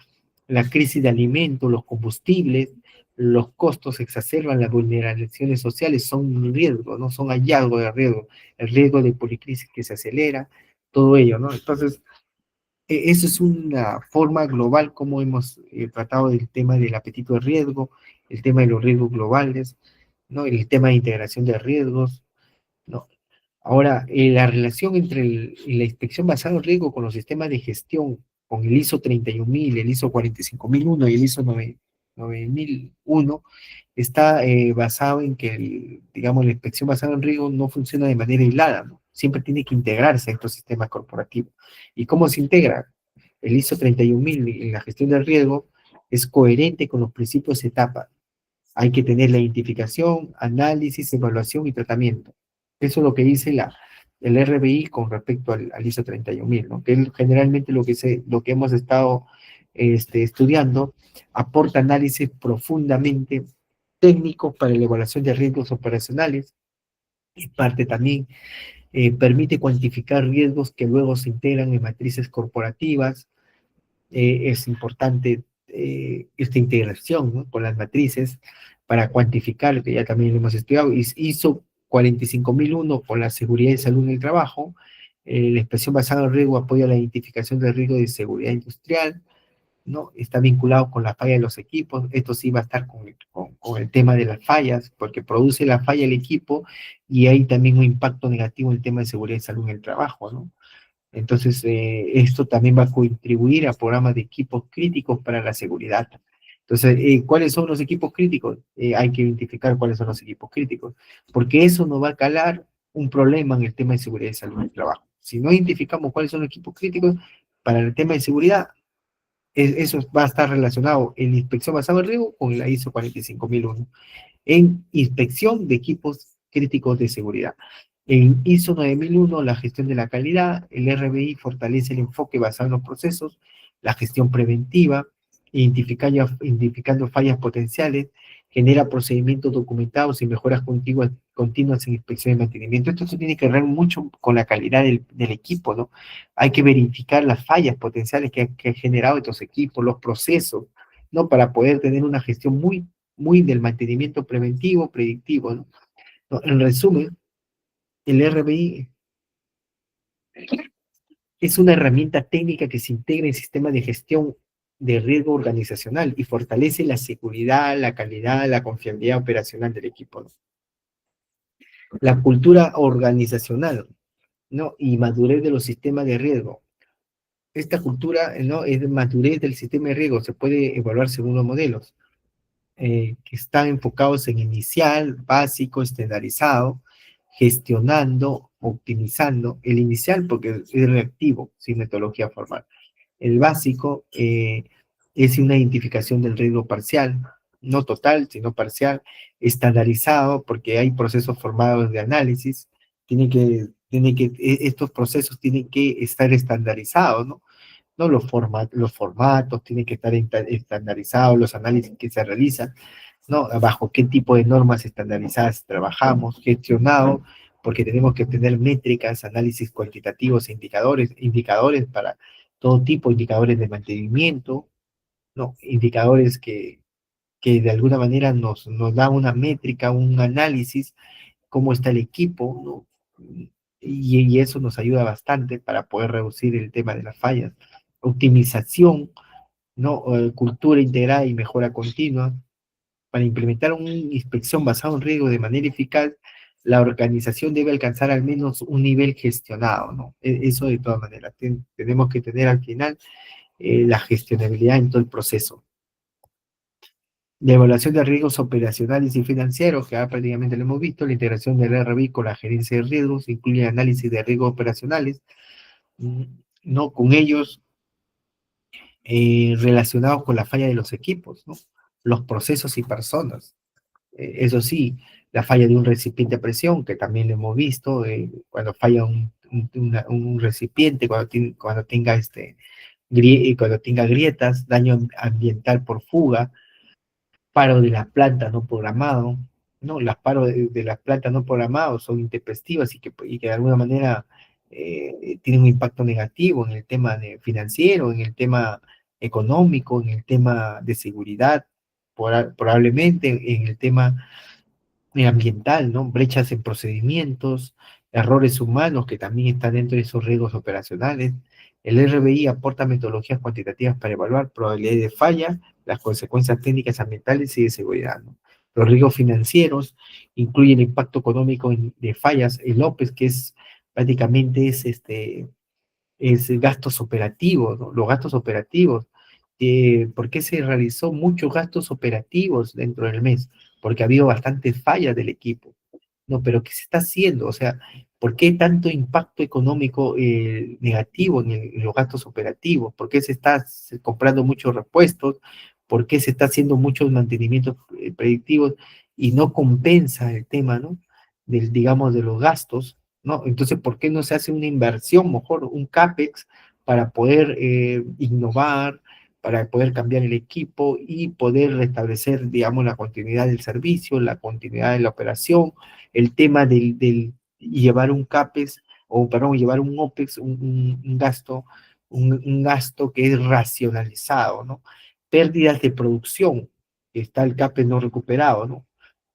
la crisis de alimentos, los combustibles, los costos exacerban las vulnerabilidades sociales, son un riesgo, ¿no? Son hallazgos de riesgo, el riesgo de policrisis que se acelera, todo ello, ¿no? Entonces, eso es una forma global como hemos tratado del tema del apetito de riesgo, el tema de los riesgos globales, ¿no? El tema de integración de riesgos, ¿no? Ahora, la relación entre la inspección basada en riesgo con los sistemas de gestión, con el ISO 31000, el ISO 45001 y el ISO 9001, está basado en que, digamos, la inspección basada en riesgo no funciona de manera aislada, ¿no? Siempre tiene que integrarse a estos sistemas corporativos. ¿Y cómo se integra? El ISO 31000 en la gestión del riesgo es coherente con los principios etapa. Hay que tener la identificación, análisis, evaluación y tratamiento. Eso es lo que dice el RBI con respecto al ISO 31000, ¿no? Que es generalmente lo que hemos estado estudiando, aporta análisis profundamente técnicos para la evaluación de riesgos operacionales y parte también permite cuantificar riesgos que luego se integran en matrices corporativas. Es importante esta integración, ¿no?, con las matrices para cuantificar, que ya también lo hemos estudiado. ISO 45001 con la seguridad y salud en el trabajo. La expresión basada en riesgo apoya la identificación del riesgo de seguridad industrial, ¿no? Está vinculado con la falla de los equipos. Esto sí va a estar con el tema de las fallas, porque produce la falla el equipo y hay también un impacto negativo en el tema de seguridad y salud en el trabajo, ¿no? Entonces, esto también va a contribuir a programas de equipos críticos para la seguridad. Entonces, ¿cuáles son los equipos críticos? Hay que identificar cuáles son los equipos críticos, porque eso nos va a calar un problema en el tema de seguridad y salud en el trabajo. Si no identificamos cuáles son los equipos críticos para el tema de seguridad, eso va a estar relacionado en la inspección basada en riesgo con la ISO 45001 en inspección de equipos críticos de seguridad. En ISO 9001, la gestión de la calidad. El RBI fortalece el enfoque basado en los procesos, la gestión preventiva, identificando fallas potenciales, genera procedimientos documentados y mejoras continuas en inspección y mantenimiento. Esto se tiene que ver mucho con la calidad del equipo, ¿no? Hay que verificar las fallas potenciales que ha generado estos equipos, los procesos, ¿no? Para poder tener una gestión muy del mantenimiento preventivo, predictivo, ¿no? No, en resumen, el RBI es una herramienta técnica que se integra en sistemas de gestión de riesgo organizacional y fortalece la seguridad, la calidad, la confiabilidad operacional del equipo, ¿no? La cultura organizacional, ¿no? Y madurez de los sistemas de riesgo. Esta cultura, ¿no?, es de madurez del sistema de riesgo, se puede evaluar según los modelos, que están enfocados en inicial, básico, estandarizado, gestionando, optimizando. El inicial porque es reactivo, sin metodología formal. El básico es una identificación del riesgo parcial, no total, sino parcial. Estandarizado porque hay procesos formados de análisis. Estos procesos tienen que estar estandarizados, ¿no? ¿No? Los formatos tienen que estar estandarizados, los análisis que se realizan, ¿no? Bajo qué tipo de normas estandarizadas trabajamos, gestionado, porque tenemos que tener métricas, análisis cuantitativos e indicadores para todo tipo, indicadores de mantenimiento, ¿no? Indicadores que de alguna manera nos da una métrica, un análisis, cómo está el equipo, ¿no? Y eso nos ayuda bastante para poder reducir el tema de las fallas. Optimización, ¿no? Cultura integrada y mejora continua. Para implementar una inspección basada en riesgo de manera eficaz, la organización debe alcanzar al menos un nivel gestionado, ¿no? Eso de todas maneras. Tenemos que tener al final la gestionabilidad en todo el proceso. La evaluación de riesgos operacionales y financieros, que ahora prácticamente lo hemos visto. La integración del RBI con la gerencia de riesgos incluye análisis de riesgos operacionales, ¿no? Con ellos relacionados con la falla de los equipos, ¿no? Los procesos y personas. Eso sí, la falla de un recipiente a presión, que también lo hemos visto, cuando falla un recipiente, cuando tenga grietas, daño ambiental por fuga, paro de la planta no programado, ¿no? Las paros de las plantas no programados son intempestivas y que de alguna manera tienen un impacto negativo en el tema financiero, en el tema económico, en el tema de seguridad, probablemente en el tema ambiental, ¿no? Brechas en procedimientos, errores humanos que también están dentro de esos riesgos operacionales. El RBI aporta metodologías cuantitativas para evaluar probabilidades de falla, las consecuencias técnicas ambientales y de seguridad, ¿no? Los riesgos financieros incluyen el impacto económico de fallas. El OPEX, que es prácticamente es gastos operativos, ¿no? Los gastos operativos. ¿Por qué se realizó muchos gastos operativos dentro del mes? porque ha habido bastantes fallas del equipo. No, pero ¿qué se está haciendo? O sea, ¿por qué tanto impacto económico negativo en los gastos operativos? ¿Por qué se está comprando muchos repuestos? ¿Por qué se está haciendo muchos mantenimientos predictivos y no compensa el tema, ¿no? Del, digamos, de los gastos, ¿no? Entonces, ¿por qué no se hace una inversión, mejor un CAPEX, para poder innovar, para poder cambiar el equipo y poder restablecer, digamos, la continuidad del servicio, la continuidad de la operación, el tema del llevar un CAPEX, o perdón, llevar un OPEX, un gasto, un gasto que es racionalizado, ¿no? Pérdidas de producción, está el CAPEX no recuperado, ¿no?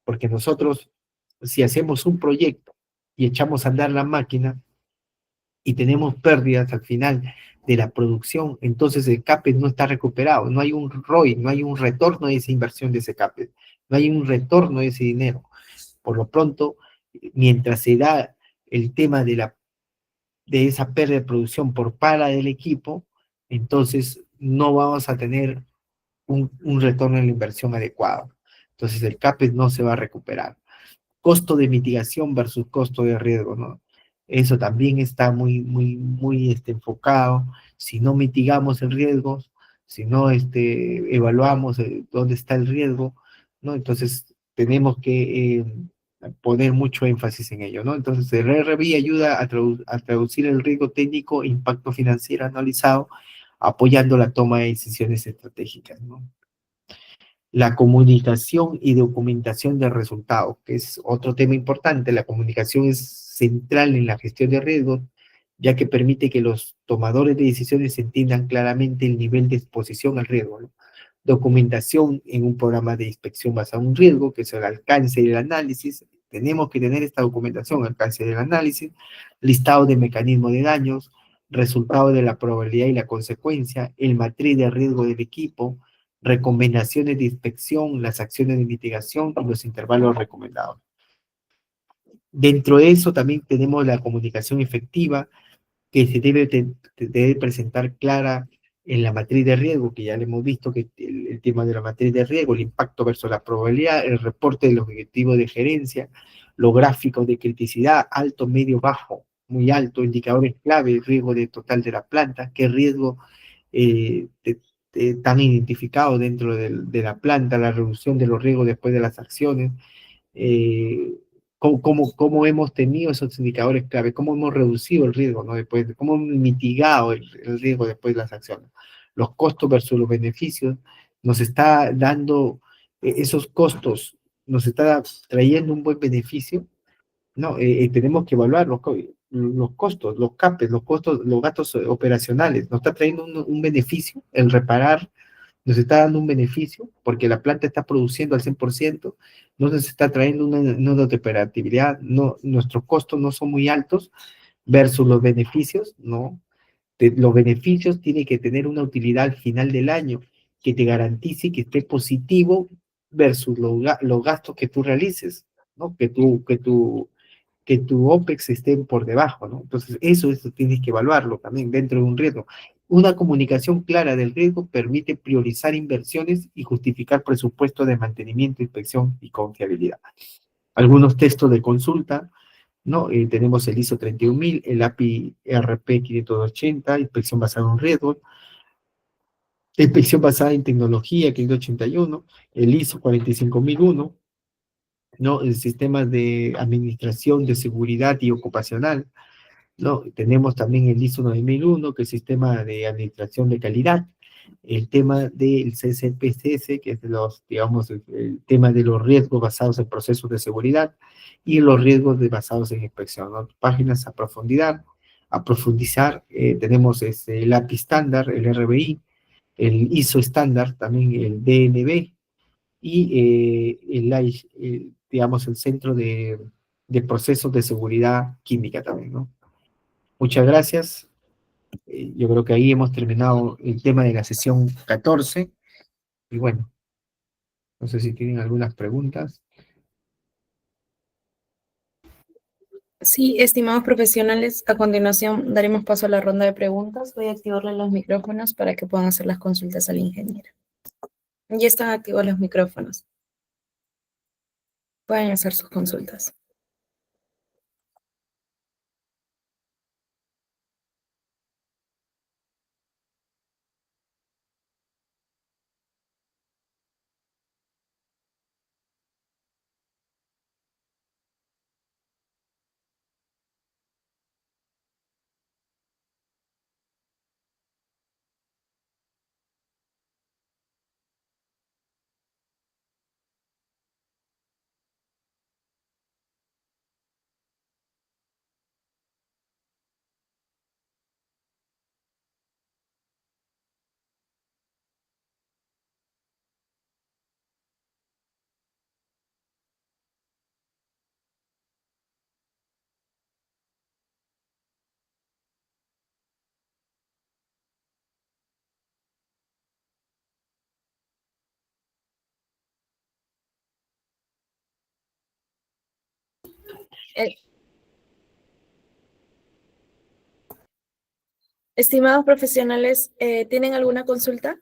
Porque nosotros, si hacemos un proyecto y echamos a andar la máquina y tenemos pérdidas al final de la producción, entonces el CAPEX no está recuperado, no hay un ROI, no hay un retorno de esa inversión de ese CAPEX, no hay un retorno de ese dinero. Por lo pronto, mientras se da el tema de esa pérdida de producción por para del equipo, entonces no vamos a tener un retorno en la inversión adecuado. Entonces el CAPEX no se va a recuperar. Costo de mitigación versus costo de riesgo, ¿no? Eso también está muy enfocado. Si no mitigamos el riesgo, si no evaluamos dónde está el riesgo, ¿no? Entonces tenemos que poner mucho énfasis en ello, ¿no? Entonces el RRB ayuda a traducir el riesgo técnico e impacto financiero analizado, apoyando la toma de decisiones estratégicas, ¿no? La comunicación y documentación de resultados, que es otro tema importante. La comunicación es central en la gestión de riesgos, ya que permite que los tomadores de decisiones entiendan claramente el nivel de exposición al riesgo, ¿no? Documentación en un programa de inspección basado en un riesgo, que es el alcance del análisis. Tenemos que tener esta documentación, alcance del análisis, listado de mecanismos de daños, resultado de la probabilidad y la consecuencia, el matriz de riesgo del equipo, recomendaciones de inspección, las acciones de mitigación y los intervalos recomendados. Dentro de eso también tenemos la comunicación efectiva, que se debe presentar clara en la matriz de riesgo, que ya le hemos visto que el tema de la matriz de riesgo, el impacto versus la probabilidad, el reporte de los objetivos de gerencia, los gráficos de criticidad, alto, medio, bajo, muy alto, indicadores clave, riesgo de total de la planta, qué riesgo eh, están identificados dentro de la planta, la reducción de los riesgos después de las acciones, eh, cómo hemos tenido esos indicadores clave, cómo hemos reducido el riesgo, ¿no? Después, cómo hemos mitigado el riesgo después de las acciones. Los costos versus los beneficios, nos está dando esos costos, nos está trayendo un buen beneficio, ¿no? Tenemos que evaluar los costos, los CAPEX, los costos, los gastos operacionales, nos está trayendo un beneficio, el reparar nos está dando un beneficio porque la planta está produciendo al 100%, no nos está trayendo una de operatividad, no, nuestros costos no son muy altos versus los beneficios, ¿no? Los beneficios tienen que tener una utilidad al final del año que te garantice que esté positivo versus los gastos que tú realices, ¿no? Que tu OPEX esté por debajo, ¿no? Entonces, eso tienes que evaluarlo también dentro de un riesgo. Una comunicación clara del riesgo permite priorizar inversiones y justificar presupuestos de mantenimiento, inspección y confiabilidad. Algunos textos de consulta, ¿no? Tenemos el ISO 31000, el API RP 580, inspección basada en riesgos, inspección basada en tecnología 581, el ISO 45001, ¿no? El sistema de administración de seguridad y ocupacional, ¿no? Tenemos también el ISO 9001, que es el sistema de administración de calidad, el tema del CCPCS, que es digamos, el tema de los riesgos basados en procesos de seguridad y los riesgos basados en inspección, ¿no? Páginas a profundizar, tenemos el API estándar, el RBI, el ISO estándar, también el DNB y digamos, el centro de procesos de seguridad química también, ¿no? Muchas gracias. Yo creo que ahí hemos terminado el tema de la sesión 14. Y bueno, no sé si tienen algunas preguntas. Sí, estimados profesionales, a continuación daremos paso a la ronda de preguntas. Voy a activarle los micrófonos para que puedan hacer las consultas al ingeniero. Ya están activos los micrófonos. Pueden hacer sus consultas. Eh, Estimados profesionales, ¿tienen alguna consulta?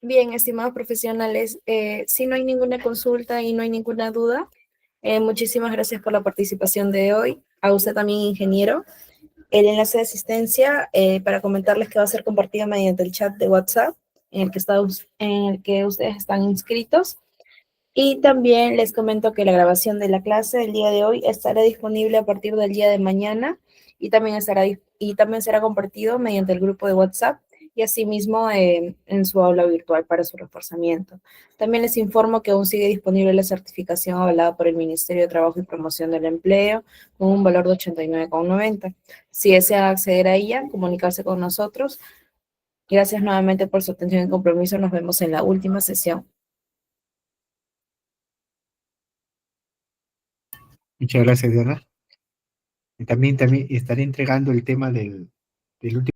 Bien, estimados profesionales, si no hay ninguna consulta y no hay ninguna duda, muchísimas gracias por la participación de hoy. A usted también, ingeniero. El enlace de asistencia para comentarles que va a ser compartido mediante el chat de WhatsApp en el que ustedes están inscritos. Y también les comento que la grabación de la clase del día de hoy estará disponible a partir del día de mañana y también será compartido mediante el grupo de WhatsApp y asimismo en su aula virtual para su reforzamiento. También les informo que aún sigue disponible la certificación avalada por el Ministerio de Trabajo y Promoción del Empleo con un valor de 89,90. Si desea acceder a ella, comunicarse con nosotros. Gracias nuevamente por su atención y compromiso. Nos vemos en la última sesión. Muchas gracias, Diana. Y también estaré entregando el tema del último.